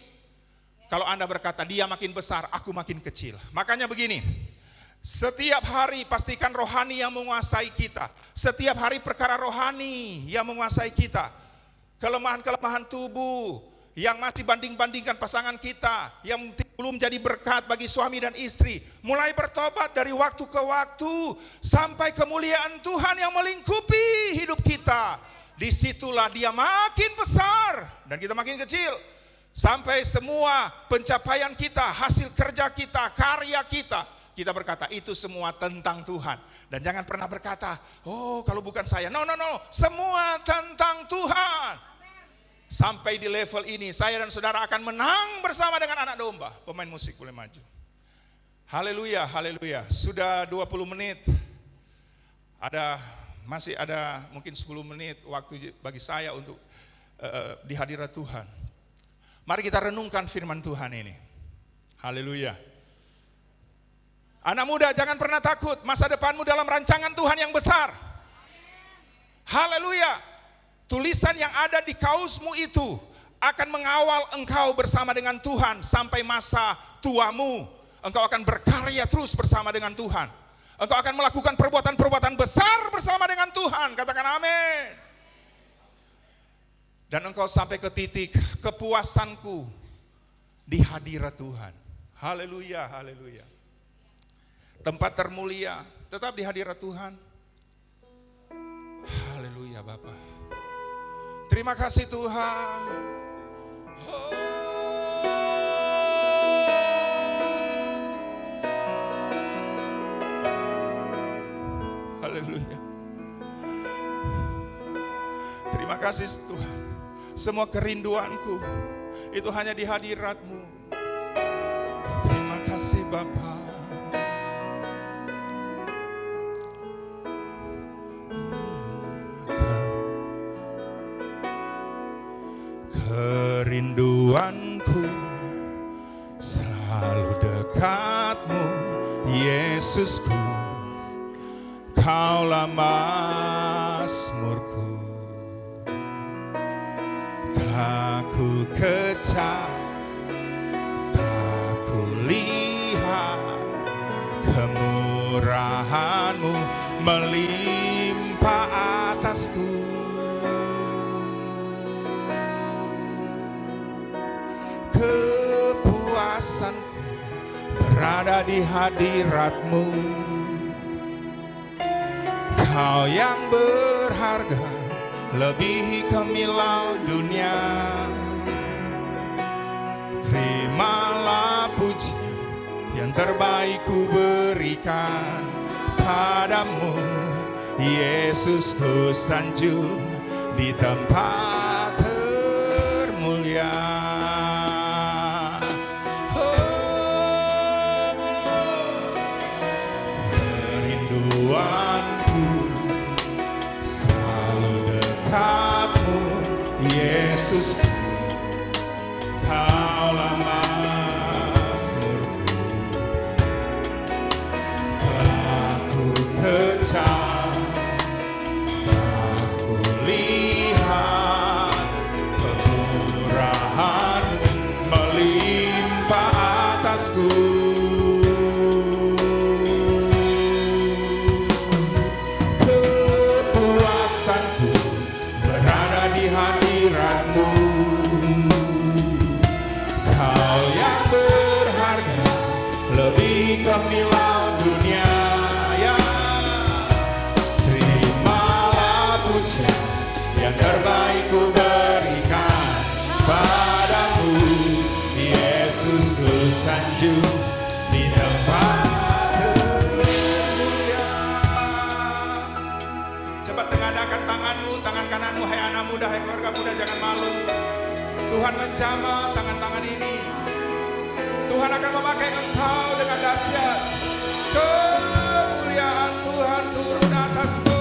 Kalau Anda berkata, dia makin besar, aku makin kecil. Makanya begini, setiap hari pastikan rohani yang menguasai kita. Setiap hari perkara rohani yang menguasai kita. Kelemahan-kelemahan tubuh yang masih banding-bandingkan pasangan kita, yang belum jadi berkat bagi suami dan istri, mulai bertobat dari waktu ke waktu sampai kemuliaan Tuhan yang melingkupi hidup kita. Disitulah dia makin besar dan kita makin kecil. Sampai semua pencapaian kita, hasil kerja kita, karya kita berkata itu semua tentang Tuhan. Dan jangan pernah berkata, oh kalau bukan saya. No. Semua tentang Tuhan. Sampai di level ini saya dan saudara akan menang bersama dengan anak domba. Pemain musik boleh maju. Haleluya, haleluya. Sudah 20 menit. Masih ada mungkin 10 menit waktu bagi saya untuk di hadirat Tuhan. Mari kita renungkan firman Tuhan ini. Haleluya. Anak muda jangan pernah takut, masa depanmu dalam rancangan Tuhan yang besar. Haleluya. Tulisan yang ada di kaosmu itu akan mengawal engkau bersama dengan Tuhan sampai masa tuamu. Engkau akan berkarya terus bersama dengan Tuhan. Engkau akan melakukan perbuatan-perbuatan besar bersama dengan Tuhan. Katakan amin. Dan engkau sampai ke titik kepuasanku di hadirat Tuhan. Haleluya, haleluya. Tempat termulia, tetap di hadirat Tuhan. Haleluya Bapa. Terima kasih Tuhan. Haleluya. Terima kasih Tuhan. Semua kerinduanku itu hanya di hadirat-Mu. Terima kasih Bapa. Kerinduanku selalu dekat-Mu, Yesusku, Kaulah mazmurku. Telah ku kecap, telah ku lihat kemurahan-Mu melimpah atasku. Kepuasanku berada di hadirat-Mu. Kau yang berharga lebihi kemilau dunia. Terimalah puji yang terbaik ku berikan padamu, Yesus, ku sanjung di tempat termulia. Yesus, Kaulah mazmurku. Aku kecam, aku lihat kemurahan-Mu melimpah atasku. Kepuasanku berada di hadirat-Mu. Kau yang berharga lebih gemilang dunia, ya. Terimalah pujian yang terbaik ku berikan padamu, Yesus. Ku sanjung di tempat kemuliaan. Coba tengadahkan tanganmu, tangan kananmu, hai anak muda, hai keluarga muda, jangan malu. Tuhan menjamah tangan-tangan ini. Tuhan akan memakai engkau dengan dahsyat. Kemuliaan Tuhan turun atasmu.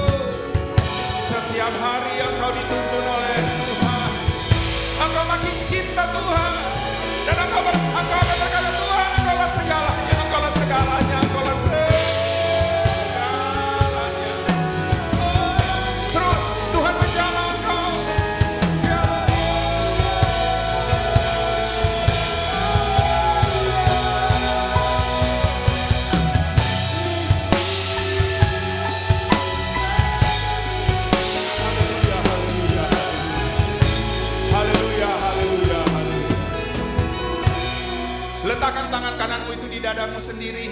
Setiap hari engkau dituntun oleh Tuhan. Engkau makin cinta Tuhan. Dan engkau akan berkata, Tuhan, engkaulah segalanya, engkaulah segalanya, engkaulah segalanya. Terus Tuhan menjamah engkau. Letakkan tangan kananmu itu di dadamu sendiri.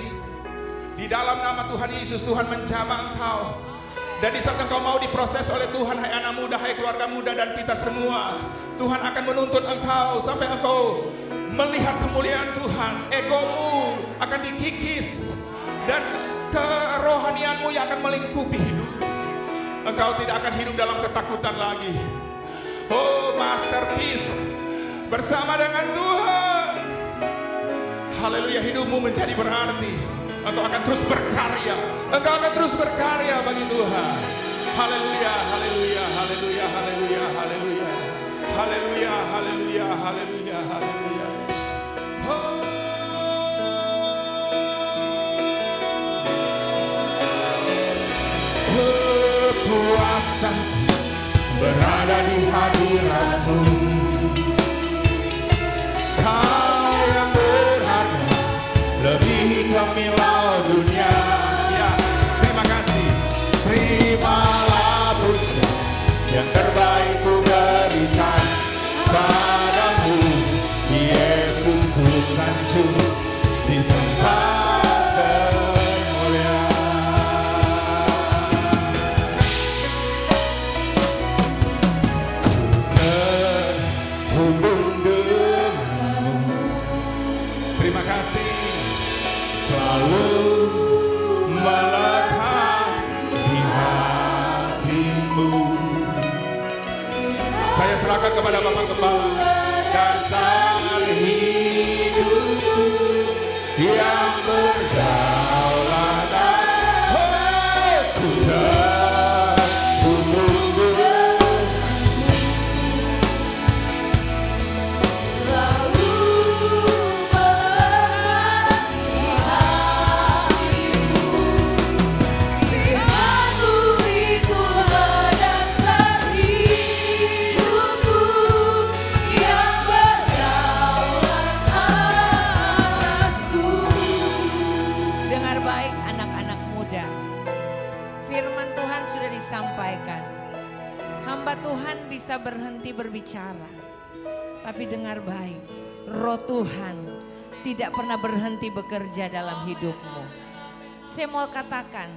Di dalam nama Tuhan Yesus, Tuhan menjamah engkau. Dan di saat engkau mau diproses oleh Tuhan, hai anak muda, hai keluarga muda, dan kita semua, Tuhan akan menuntut engkau sampai engkau melihat kemuliaan Tuhan. Egomu akan dikikis dan kerohanianmu yang akan melingkupi hidup. Engkau tidak akan hidup dalam ketakutan lagi. Oh, masterpiece bersama dengan Tuhan. Haleluya, hidupmu menjadi berarti. Engkau akan terus berkarya. Engkau akan terus berkarya bagi Tuhan. Haleluya, haleluya, haleluya, haleluya, haleluya. Haleluya, haleluya, haleluya, haleluya. Kepuasan berada di hadirat-Mu. Kau yang berharga lebih gemilang dunia, ya. Terima kasih. Terimalah pujian yang terbaik ku berikan padamu, Yesus. Ku sanjung di tempat kemuliaan. Ku terhubung denganmu. Terima kasih. Selalu melekat di hatimu. Saya serahkan kepada Bapak Kepala. Dasar hidupku yang berdaulat, ku terhubung denganmu. Selalu melekat di hatimu. Firman-Mu itulah dasar hidupku yang berdaulat atasku. Dengar baik anak-anak muda. Firman Tuhan sudah disampaikan. Hamba Tuhan bisa berhenti berbicara. Tapi dengar baik, Roh Tuhan tidak pernah berhenti bekerja dalam hidupmu. Saya mau katakan,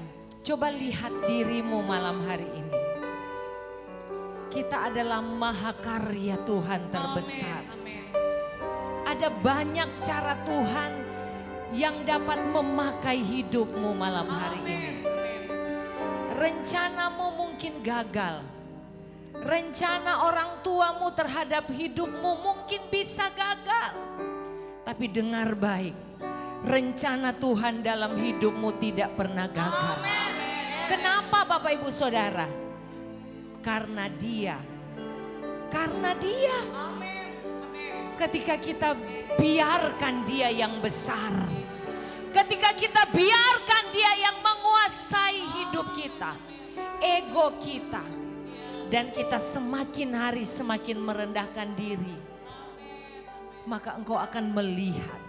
coba lihat dirimu malam hari ini. Kita adalah mahakarya Tuhan terbesar. Ada banyak cara Tuhan yang dapat memakai hidupmu malam hari ini. Rencanamu mungkin gagal. Rencana orang tuamu terhadap hidupmu mungkin bisa gagal. Tapi dengar baik, rencana Tuhan dalam hidupmu tidak pernah gagal. Kenapa Bapak Ibu Saudara? Karena Dia Karena Dia. Ketika kita biarkan Dia yang besar, ketika kita biarkan Dia yang menguasai hidup kita, ego kita, dan kita semakin hari semakin merendahkan diri, maka engkau akan melihat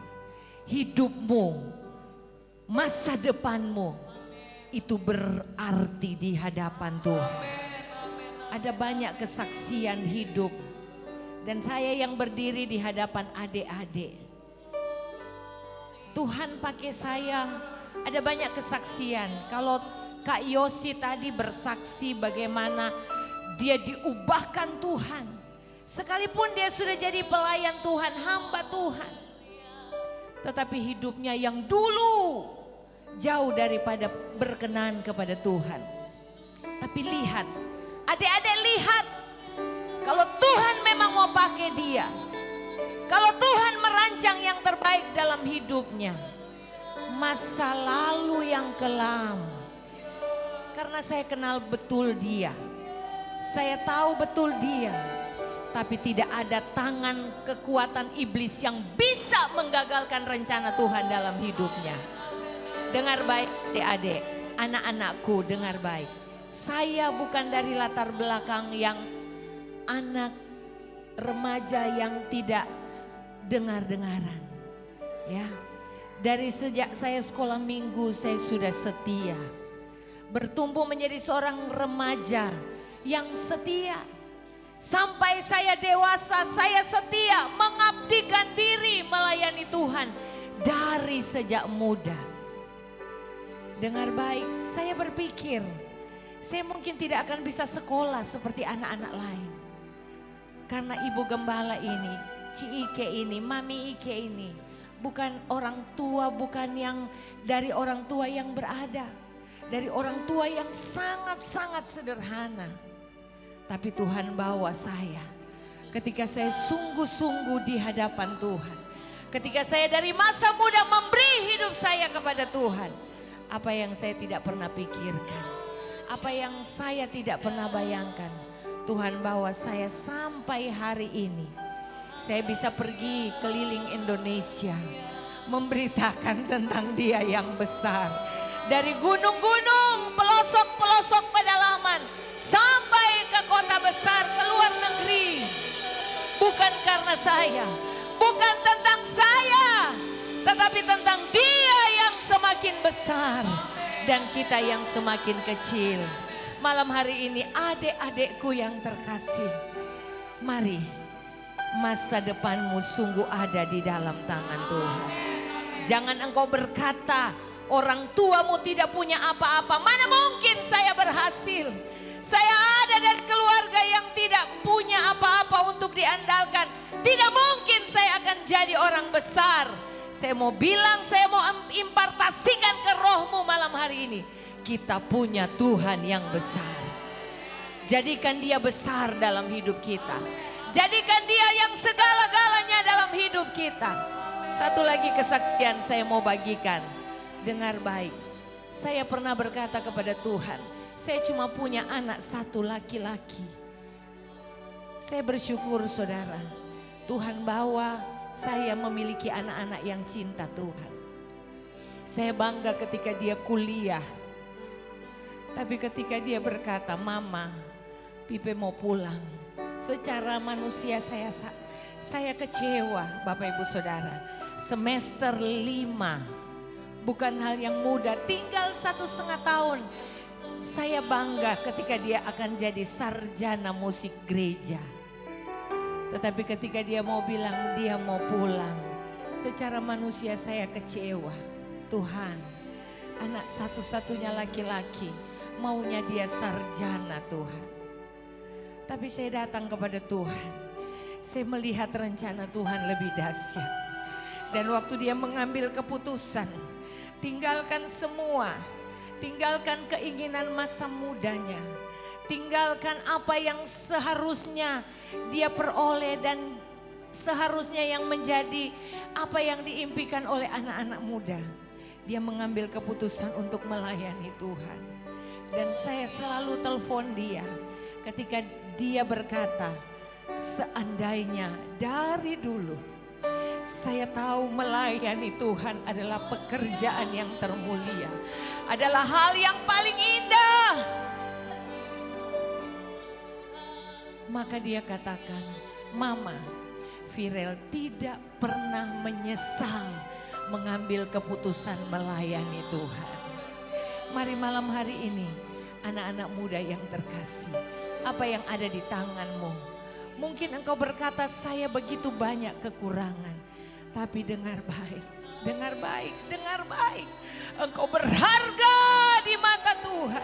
hidupmu, masa depanmu itu berarti di hadapan Tuhan. Ada banyak kesaksian hidup. Dan saya yang berdiri di hadapan adik-adik. Tuhan pakai saya, ada banyak kesaksian. Kalau Kak Yosi tadi bersaksi bagaimana dia diubahkan Tuhan. Sekalipun dia sudah jadi pelayan Tuhan, hamba Tuhan. Tetapi hidupnya yang dulu jauh daripada berkenan kepada Tuhan. Tapi lihat, adik-adik lihat. Kalau Tuhan memang mau pakai dia, kalau Tuhan merancang yang terbaik dalam hidupnya, masa lalu yang kelam. Karena saya kenal betul dia, saya tahu betul dia, tapi tidak ada tangan kekuatan iblis yang bisa menggagalkan rencana Tuhan dalam hidupnya. Dengar baik adik-adik, anak-anakku dengar baik. Saya bukan dari latar belakang yang anak remaja yang tidak dengar-dengaran. Ya. Dari sejak saya sekolah minggu saya sudah setia. Bertumbuh menjadi seorang remaja yang setia. Sampai saya dewasa saya setia mengabdikan diri melayani Tuhan dari sejak muda. Dengar baik, saya berpikir saya mungkin tidak akan bisa sekolah seperti anak-anak lain. Karena ibu gembala ini, Ci Ike ini, Mami Ike ini bukan orang tua, bukan yang dari orang tua yang berada. Dari orang tua yang sangat-sangat sederhana. Tapi Tuhan bawa saya ketika saya sungguh-sungguh di hadapan Tuhan. Ketika saya dari masa muda memberi hidup saya kepada Tuhan. Apa yang saya tidak pernah pikirkan. Apa yang saya tidak pernah bayangkan. Tuhan bawa saya sampai hari ini. Saya bisa pergi keliling Indonesia. Memberitakan tentang Dia yang besar. Dari gunung-gunung, pelosok-pelosok pedalaman. Sampai ke kota besar, ke luar negeri. Bukan karena saya. Bukan tentang saya. Tetapi tentang Dia yang semakin besar. Dan kita yang semakin kecil. Malam hari ini adik-adikku yang terkasih. Mari, masa depanmu sungguh ada di dalam tangan Tuhan. Jangan engkau berkata, orang tuamu tidak punya apa-apa. Mana mungkin saya berhasil. Saya ada dari keluarga yang tidak punya apa-apa untuk diandalkan. Tidak mungkin saya akan jadi orang besar. Saya mau bilang, saya mau impartasikan ke rohmu malam hari ini. Kita punya Tuhan yang besar. Jadikan Dia besar dalam hidup kita. Jadikan Dia yang segala-galanya dalam hidup kita. Satu lagi kesaksian saya mau bagikan. Dengar baik. Saya pernah berkata kepada Tuhan, saya cuma punya anak satu laki-laki. Saya bersyukur saudara. Tuhan bawa saya memiliki anak-anak yang cinta Tuhan. Saya bangga ketika dia kuliah. Tapi ketika dia berkata, Mama, Pipe mau pulang. Secara manusia saya kecewa Bapak Ibu Saudara. Semester 5, bukan hal yang mudah, tinggal 1,5 tahun. Saya bangga ketika dia akan jadi sarjana musik gereja. Tetapi ketika dia mau bilang dia mau pulang, secara manusia saya kecewa. Tuhan, anak satu-satunya laki-laki, maunya dia sarjana Tuhan. Tapi saya datang kepada Tuhan, saya melihat rencana Tuhan lebih dahsyat. Dan waktu dia mengambil keputusan, tinggalkan semua, tinggalkan keinginan masa mudanya, tinggalkan apa yang seharusnya dia peroleh dan seharusnya yang menjadi apa yang diimpikan oleh anak-anak muda. Dia mengambil keputusan untuk melayani Tuhan. Dan saya selalu telepon dia ketika dia berkata, Seandainya dari dulu saya tahu melayani Tuhan adalah pekerjaan yang termulia, adalah hal yang paling indah, maka dia katakan, Mama, Firel tidak pernah menyesal mengambil keputusan melayani Tuhan. Mari malam hari ini, anak-anak muda yang terkasih, apa yang ada di tanganmu? Mungkin engkau berkata, saya begitu banyak kekurangan. Tapi dengar baik, dengar baik, dengar baik. Engkau berharga di mata Tuhan.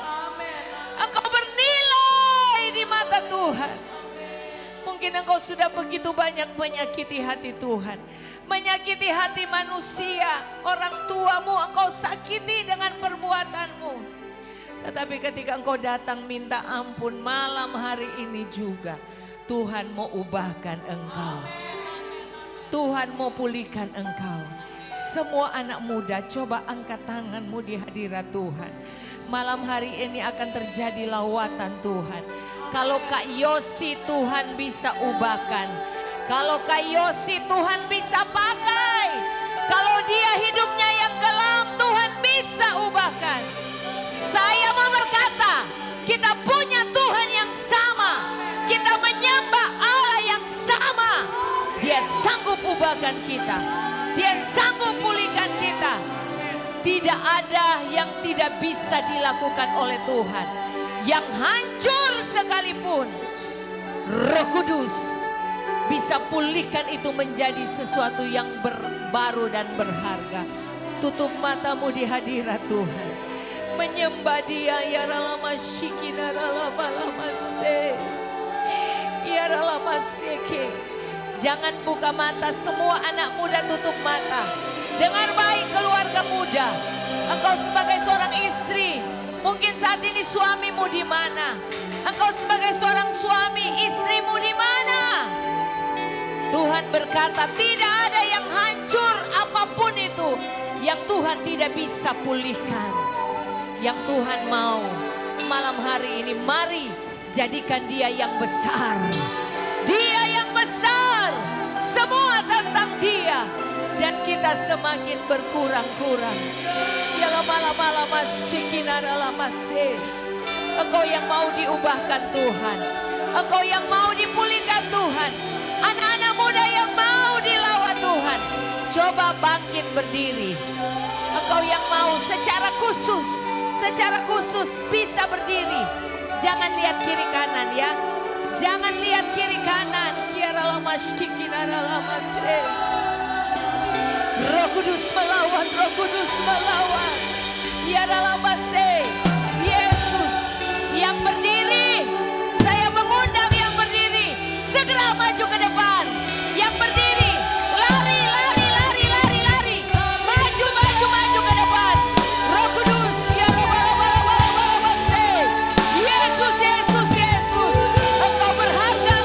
Engkau bernilai di mata Tuhan. Mungkin engkau sudah begitu banyak menyakiti hati Tuhan. Menyakiti hati manusia. Orang tuamu engkau sakiti dengan perbuatanmu. Tetapi ketika engkau datang minta ampun malam hari ini juga, Tuhan mau ubahkan engkau. Tuhan mau pulihkan engkau. Semua anak muda, coba angkat tanganmu di hadirat Tuhan. Malam hari ini akan terjadi lawatan Tuhan. Kalau Kak Yosi Tuhan bisa ubahkan. Kalau Kak Yosi Tuhan bisa pakai. Kalau dia hidupnya yang kelam, Tuhan bisa ubahkan. Saya mau berkata, kita punya Tuhan yang sama. Kita menyembah Allah yang sama. Dia sanggup ubahkan kita. Dia sanggup pulihkan kita. Tidak ada yang tidak bisa dilakukan oleh Tuhan. Yang hancur sekalipun, Roh Kudus bisa pulihkan itu menjadi sesuatu yang baru dan berharga. Tutup matamu di hadirat Tuhan. Menyembah dia, ya ralama shikina ralama lamase. Ya ralama seke. Jangan buka mata, semua anak muda tutup mata. Dengar baik keluarga muda. Engkau sebagai seorang istri, mungkin saat ini suamimu di mana? Engkau sebagai seorang suami, istrimu di mana? Tuhan berkata, tidak ada yang hancur apapun itu yang Tuhan tidak bisa pulihkan. Yang Tuhan mau malam hari ini, mari jadikan dia yang besar. Dia yang besar, semua tentang dia. Dan kita semakin berkurang-kurang. Ya lama-lama lama se. Engkau yang mau diubahkan Tuhan. Engkau yang mau dipulihkan Tuhan. Anak-anak muda yang mau dilawat Tuhan. Coba bangkit berdiri. Engkau yang mau secara khusus bisa berdiri. Jangan lihat kiri kanan ya. Jangan lihat kiri kanan. Kiara lama shkikinara lama se. Roh Kudus melawan, Roh Kudus melawan. Ya dalam bahasa Yesus yang berdiri, saya mengundang yang berdiri, segera maju ke depan. Yang berdiri, lari, maju ke depan. Roh Kudus, ya bahasa Yesus, engkau berharga,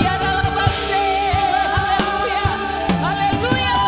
Ya dalam bahasa, haleluya.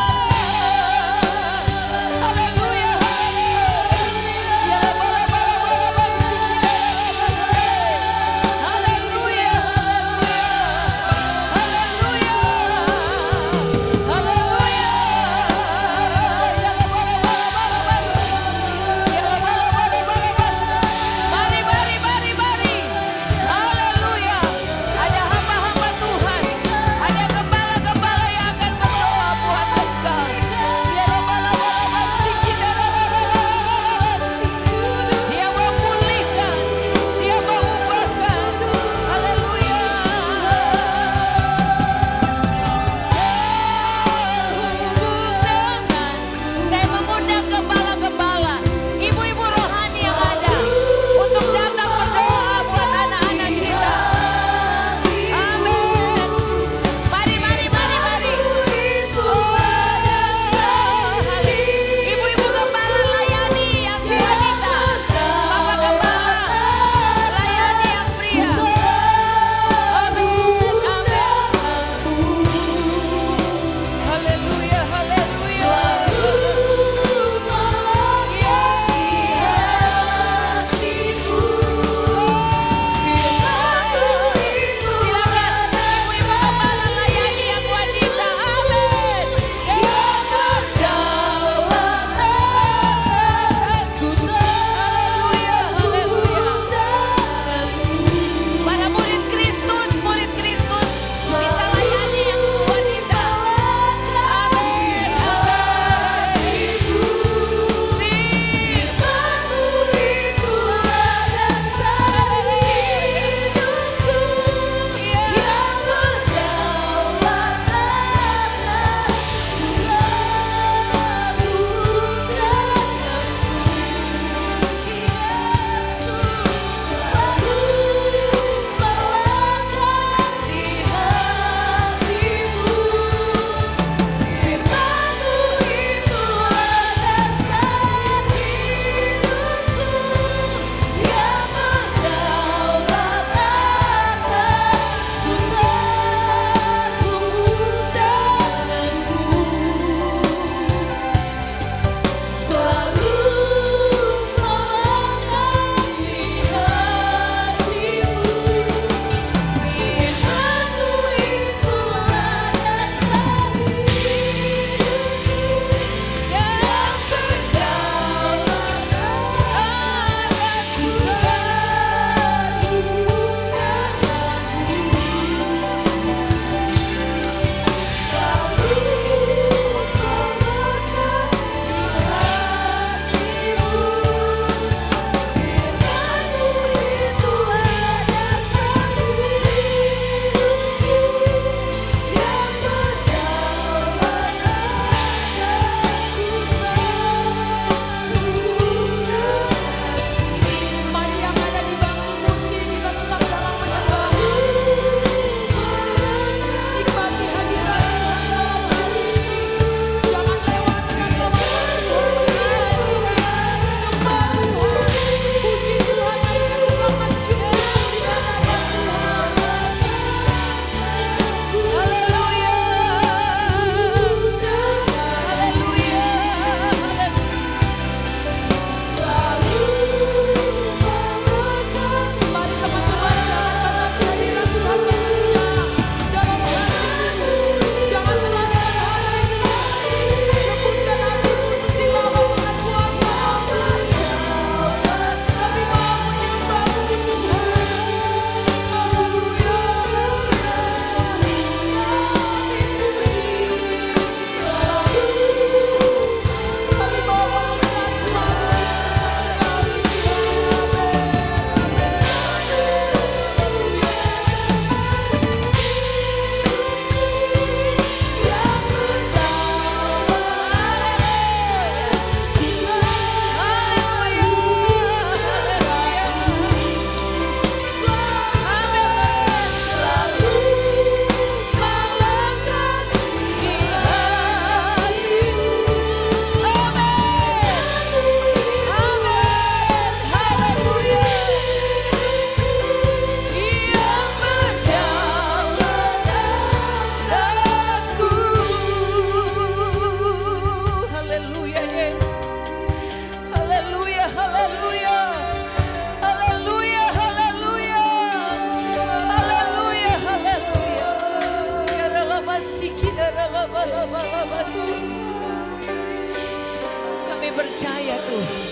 percaya Tuhan.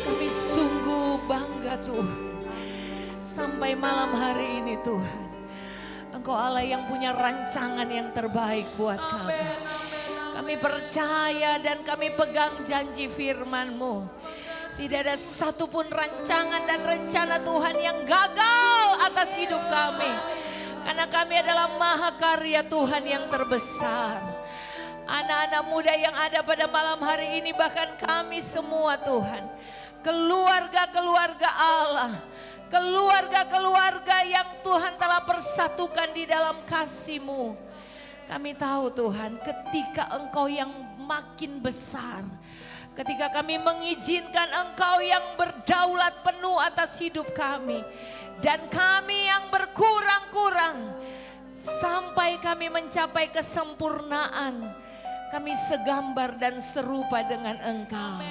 Kami sungguh bangga Tuhan. Sampai malam hari ini Tuhan, Engkau Allah yang punya rancangan yang terbaik buat kami. Kami percaya dan kami pegang janji firman-Mu. Tidak ada satupun rancangan dan rencana Tuhan yang gagal atas hidup kami. Karena kami adalah mahakarya Tuhan yang terbesar. Anak-anak muda yang ada pada malam hari ini, bahkan kami semua Tuhan. Keluarga-keluarga Allah. Keluarga-keluarga yang Tuhan telah persatukan di dalam kasih-Mu. Kami tahu Tuhan, ketika Engkau yang makin besar, ketika kami mengizinkan Engkau yang berdaulat penuh atas hidup kami, dan kami yang berkurang-kurang, sampai kami mencapai kesempurnaan, kami segambar dan serupa dengan Engkau.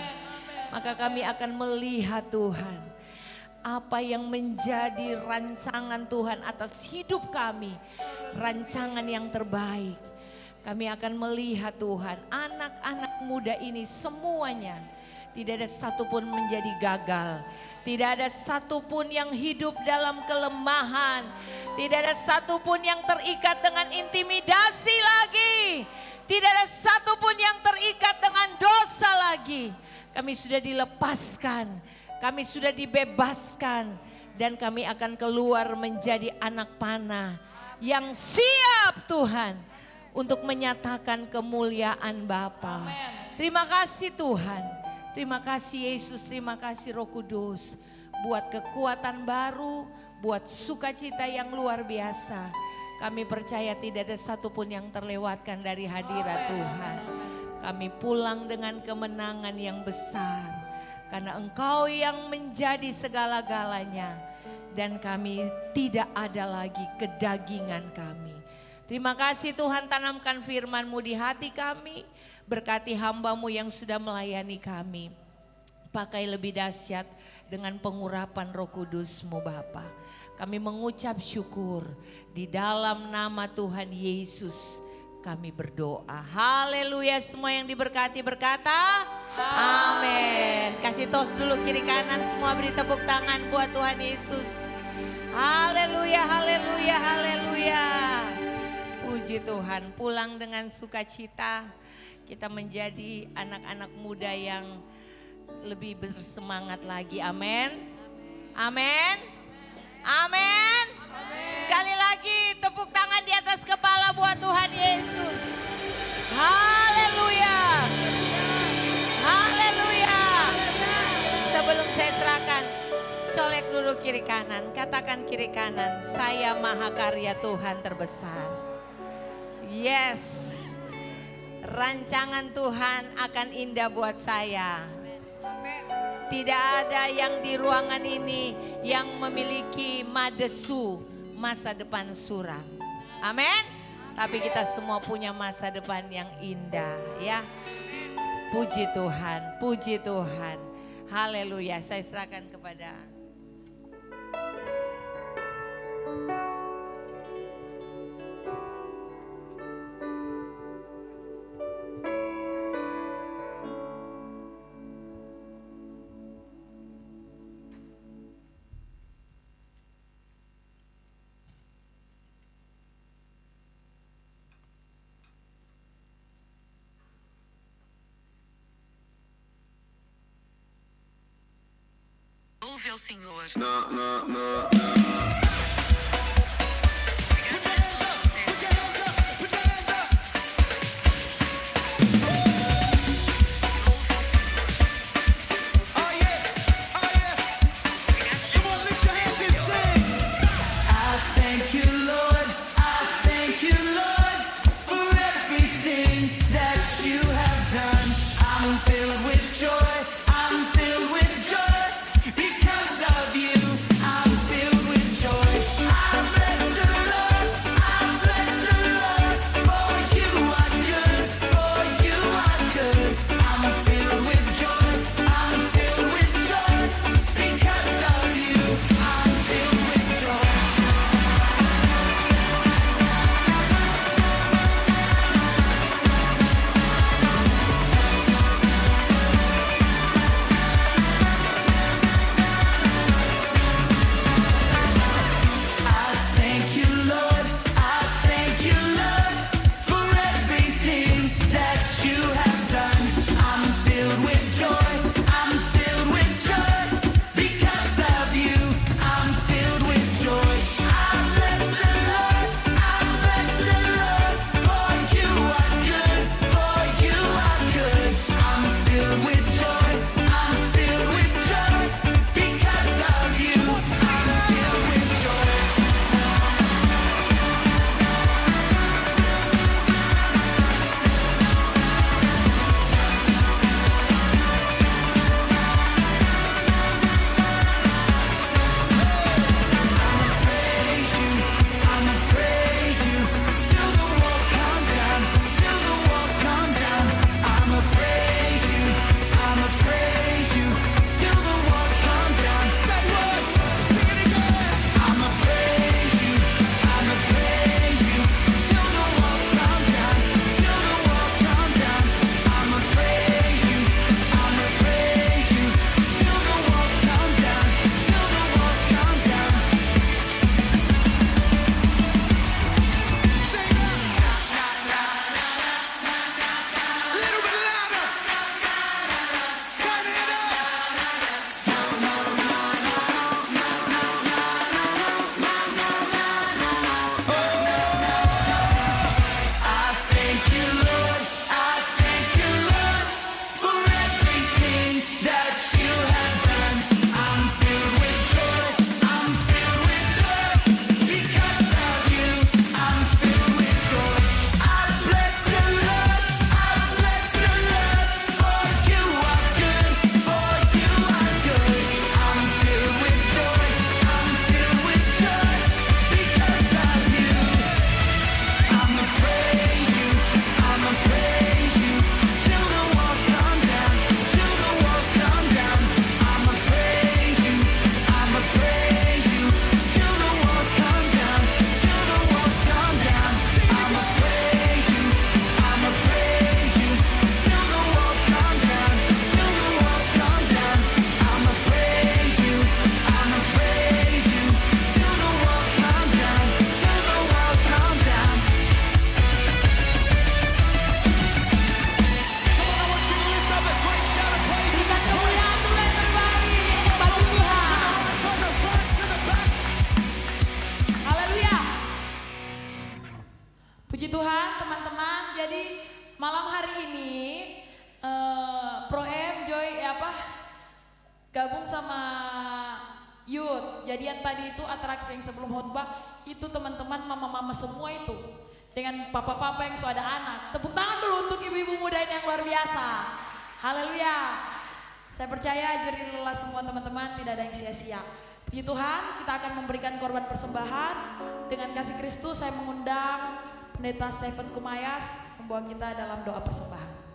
Maka kami akan melihat Tuhan, apa yang menjadi rancangan Tuhan atas hidup kami, rancangan yang terbaik. Kami akan melihat Tuhan, anak-anak muda ini semuanya tidak ada satupun menjadi gagal. Tidak ada satupun yang hidup dalam kelemahan. Tidak ada satupun yang terikat dengan intimidasi lagi. Tidak ada satupun yang terikat dengan dosa lagi. Kami sudah dilepaskan. Kami sudah dibebaskan dan kami akan keluar menjadi anak panah yang siap Tuhan untuk menyatakan kemuliaan Bapa. Terima kasih Tuhan, terima kasih Yesus, terima kasih Roh Kudus buat kekuatan baru, buat sukacita yang luar biasa. Kami percaya tidak ada satupun yang terlewatkan dari hadirat Tuhan. Kami pulang dengan kemenangan yang besar. Karena Engkau yang menjadi segala-galanya. Dan kami tidak ada lagi kedagingan kami. Terima kasih Tuhan, tanamkan firman-Mu di hati kami. Berkati hamba-Mu yang sudah melayani kami. Pakai lebih dahsyat dengan pengurapan Roh Kudus-Mu Bapa. Kami mengucap syukur di dalam nama Tuhan Yesus. Kami berdoa. Haleluya, semua yang diberkati berkata amin. Kasih tos dulu kiri kanan, semua beri tepuk tangan buat Tuhan Yesus. Haleluya, haleluya, haleluya. Puji Tuhan, pulang dengan sukacita. Kita menjadi anak-anak muda yang lebih bersemangat lagi. Amin. Amin. Amin. Sekali lagi tepuk tangan di atas kepala buat Tuhan Yesus. Haleluya. Haleluya. Sebelum saya serahkan, colek dulu kiri kanan. Katakan kiri kanan, saya mahakarya Tuhan terbesar. Yes. Rancangan Tuhan akan indah buat saya. Tidak ada yang di ruangan ini yang memiliki madesu, masa depan suram. Amin. Tapi kita semua punya masa depan yang indah ya. Puji Tuhan, puji Tuhan. Haleluya. Saya serahkan kepada Ouve ao Senhor. gabung sama youth. Jadi yang tadi itu atraksi yang sebelum khotbah itu teman-teman mama-mama semua itu dengan papa-papa yang sudah ada anak. Tepuk tangan dulu untuk ibu-ibu muda ini yang luar biasa. Haleluya. Saya percaya jerih lelah semua teman-teman, tidak ada yang sia-sia. Puji Tuhan, kita akan memberikan korban persembahan. Dengan kasih Kristus saya mengundang Pendeta Stephen Kumayas membawa kita dalam doa persembahan.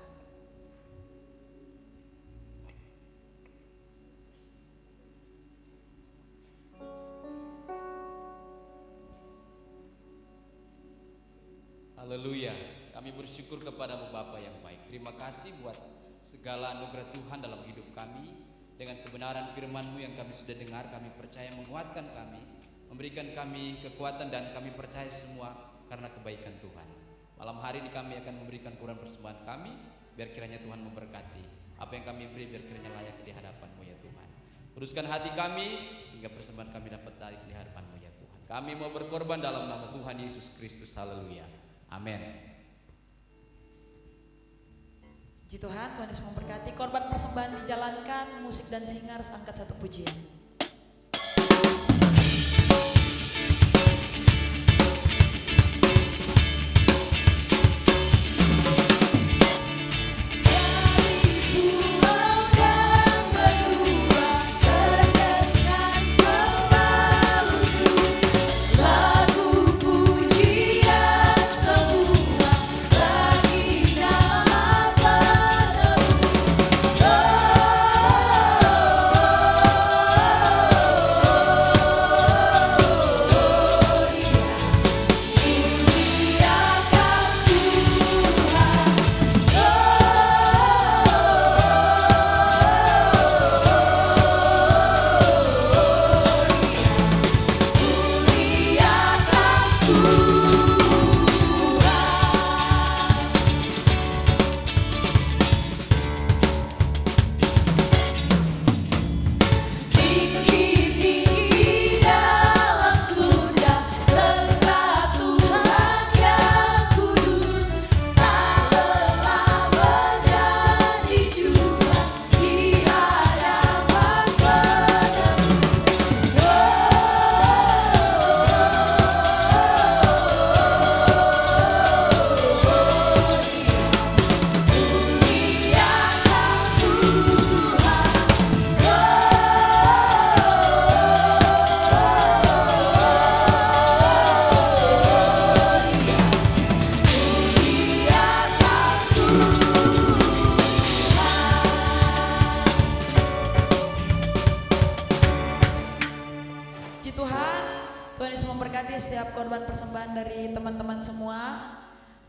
Haleluya, kami bersyukur kepadamu Bapa yang baik. Terima kasih buat segala anugerah Tuhan dalam hidup kami. Dengan kebenaran firman-Mu yang kami sudah dengar, kami percaya menguatkan kami, memberikan kami kekuatan dan kami percaya semua karena kebaikan Tuhan. Malam hari ini kami akan memberikan kurban persembahan kami, biar kiranya Tuhan memberkati. Apa yang kami beri biar kiranya layak di hadapan-Mu ya Tuhan. Uruskan hati kami sehingga persembahan kami dapat layak di hadapan-Mu ya Tuhan. Kami mau berkorban dalam nama Tuhan Yesus Kristus. Haleluya. Amin. Puji Tuhan, Tuhan Yesus memberkati. Korban persembahan dijalankan, musik dan singer angkat satu pujian.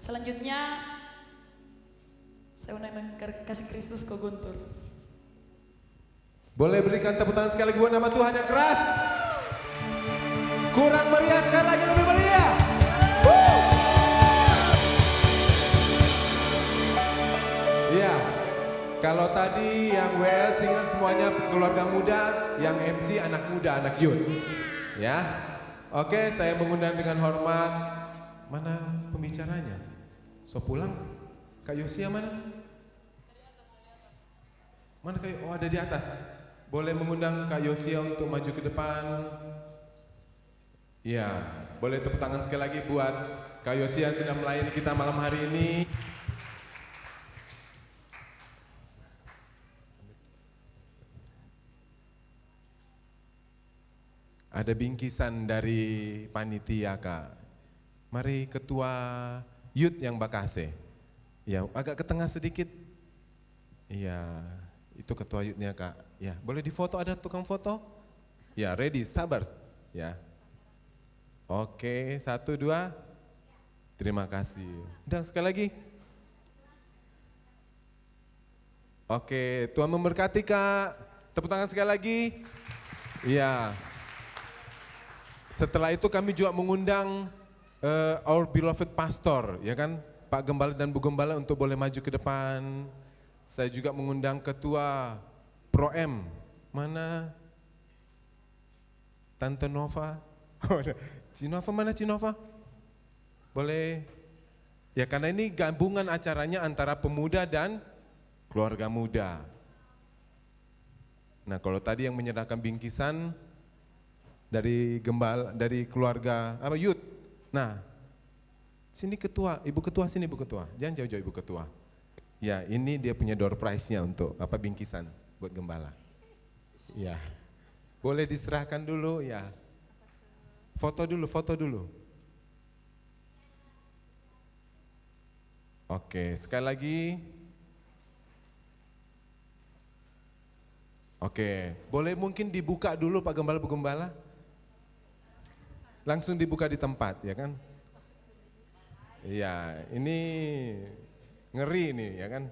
Selanjutnya saya undang kasih Kristus ke Guntur. Boleh berikan tepuk tangan sekali lagi buat nama Tuhan yang keras. Kurang meriah, sekali lagi lebih meriah. Iya, kalau tadi yang WL singer semuanya keluarga muda, yang MC anak muda, anak youth. Ya, oke, saya mengundang dengan hormat. Mana pembicaranya? So pulang? Kak Yosia mana? Mana Kak? Oh, ada di atas. Boleh mengundang Kak Yosia untuk maju ke depan. Ya, boleh tepuk tangan sekali lagi buat Kak Yosia yang sudah melayani kita malam hari ini. Ada bingkisan dari panitia Kak. Mari ketua youth yang Bakase. Ya, agak ke tengah sedikit. Iya, itu ketua youthnya Kak. Ya, boleh difoto, ada tukang foto? Ya, ready, sabar. Ya. Oke, 1, 2. Terima kasih. Dan sekali lagi. Oke, Tuhan memberkati Kak. Tepuk tangan sekali lagi. Iya. Setelah itu kami juga mengundang our beloved pastor, ya kan, Pak Gembala dan Bu Gembala untuk boleh maju ke depan. Saya juga mengundang ketua Pro-M. Mana? Tante Nova? Oh, Cinova mana Cinova? Boleh? Ya karena ini gabungan acaranya antara pemuda dan keluarga muda. Nah, kalau tadi yang menyerahkan bingkisan dari gembala, dari keluarga apa youth. Nah, sini ketua, ibu ketua sini, ibu ketua. Jangan jauh-jauh ibu ketua. Ya, ini dia punya door prize-nya untuk apa bingkisan buat gembala. Ya. Boleh diserahkan dulu ya. Foto dulu, foto dulu. Oke, sekali lagi. Oke, boleh mungkin dibuka dulu Pak Gembala, Bu Gembala? Langsung dibuka di tempat, ya kan? Iya, ini ngeri nih, ya kan?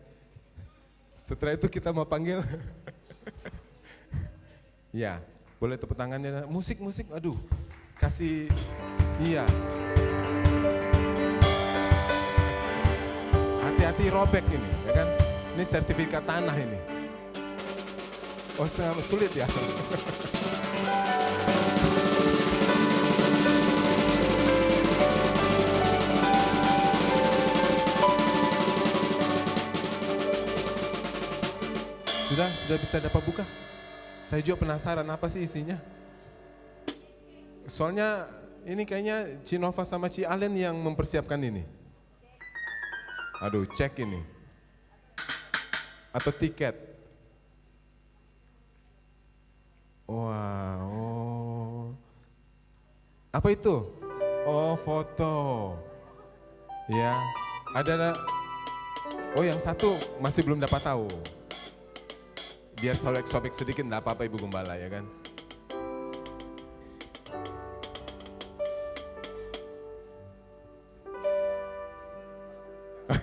Setelah itu kita mau panggil. Ya, boleh tepuk tangannya. Musik, aduh, kasih, iya. Hati-hati robek ini, ya kan? Ini sertifikat tanah ini. Oh, setengah sulit ya. Sudah bisa dapat buka? Saya juga penasaran apa sih isinya. Soalnya ini kayaknya Cinova sama Ci Allen yang mempersiapkan ini. Aduh, cek ini. Atau tiket. Wow. Apa itu? Oh, foto. Ya, ada. Oh, yang satu masih belum dapat tahu. Biar sobek-sobek sedikit, enggak apa-apa Ibu Gembala, ya kan?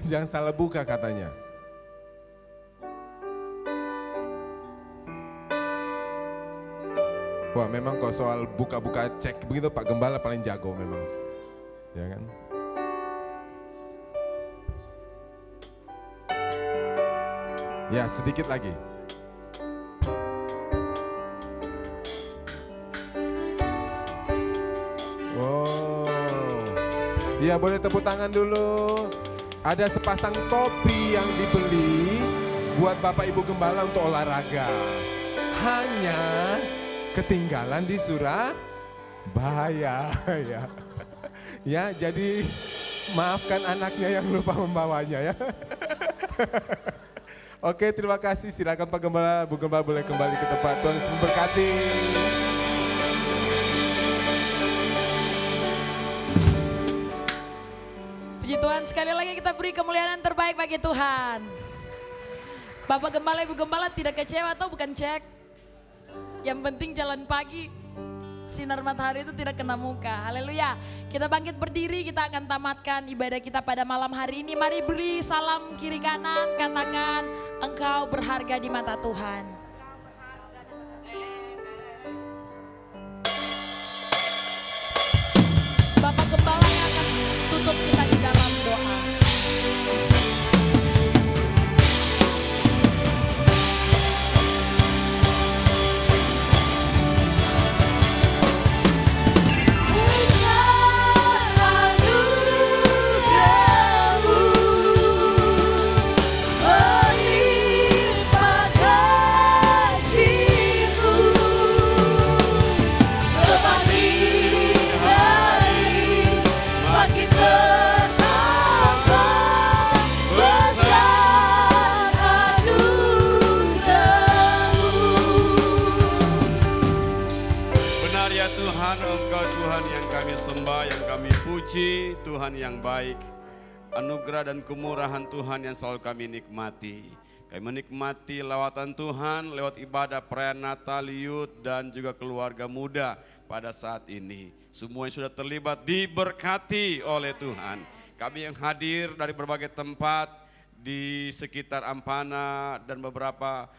Jangan salah buka katanya. Wah, memang kalau soal buka-buka cek begitu Pak Gembala paling jago memang. Ya kan? Ya, sedikit lagi. Wow. Ya, boleh tepuk tangan dulu. Ada sepasang topi yang dibeli buat Bapak Ibu Gembala untuk olahraga. Hanya ketinggalan di Surabaya ya. Ya, jadi maafkan anaknya yang lupa membawanya ya. Oke, terima kasih. Silakan Pak Gembala, Bu Gembala boleh kembali ke tempat. Tuhan Yesus memberkati. Puji Tuhan, sekali lagi kita beri kemuliaan terbaik bagi Tuhan. Bapak Gembala, Ibu Gembala tidak kecewa atau bukan cek? Yang penting jalan pagi, sinar matahari itu tidak kena muka. Haleluya. Kita bangkit berdiri, kita akan tamatkan ibadah kita pada malam hari ini. Mari beri salam kiri kanan, katakan engkau berharga di mata Tuhan. Bapak Gembala yang akan tutup kita di dalam doa. Tuhan yang baik, anugerah dan kemurahan Tuhan yang selalu kami nikmati. Kami menikmati lawatan Tuhan lewat ibadah perayaan Natal, Youth dan juga keluarga muda pada saat ini. Semua yang sudah terlibat diberkati oleh Tuhan. Kami yang hadir dari berbagai tempat di sekitar Ampana dan beberapa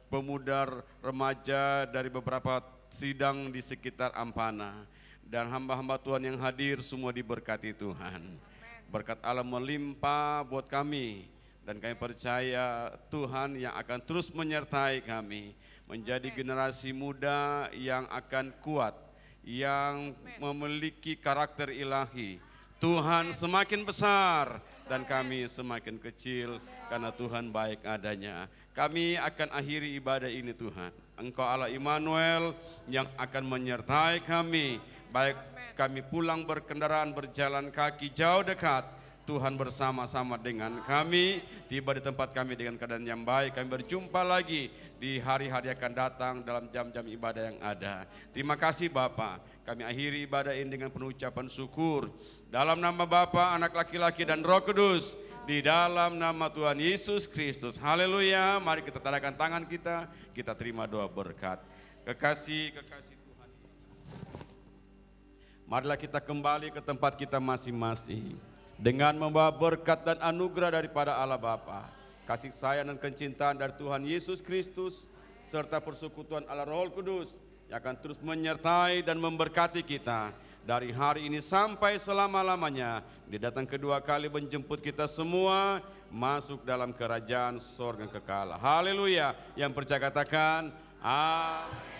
pemuda remaja dari beberapa sidang di sekitar Ampana. Dan hamba-hamba Tuhan yang hadir semua diberkati Tuhan. Berkat Allah melimpah buat kami. Dan kami percaya Tuhan yang akan terus menyertai kami. Menjadi generasi muda yang akan kuat. Yang memiliki karakter ilahi. Tuhan semakin besar dan kami semakin kecil karena Tuhan baik adanya. Kami akan akhiri ibadah ini Tuhan. Engkau Allah Immanuel yang akan menyertai kami, baik kami pulang berkendaraan, berjalan kaki jauh dekat, Tuhan bersama-sama dengan kami, tiba di tempat kami dengan keadaan yang baik. Kami berjumpa lagi di hari-hari akan datang dalam jam-jam ibadah yang ada. Terima kasih Bapa. Kami akhiri ibadah ini dengan penuh ucapan syukur. Dalam nama Bapa, Anak laki-laki dan Roh Kudus, di dalam nama Tuhan Yesus Kristus. Haleluya. Mari kita tadakan tangan kita terima doa berkat. Kekasih Tuhan. Marilah kita kembali ke tempat kita masing-masing dengan membawa berkat dan anugerah daripada Allah Bapa, kasih sayang dan kecintaan dari Tuhan Yesus Kristus, serta persekutuan Allah Roh Kudus yang akan terus menyertai dan memberkati kita dari hari ini sampai selama-lamanya. Dia datang kedua kali menjemput kita semua masuk dalam kerajaan sorga yang kekal. Haleluya. Yang percaya katakan amin.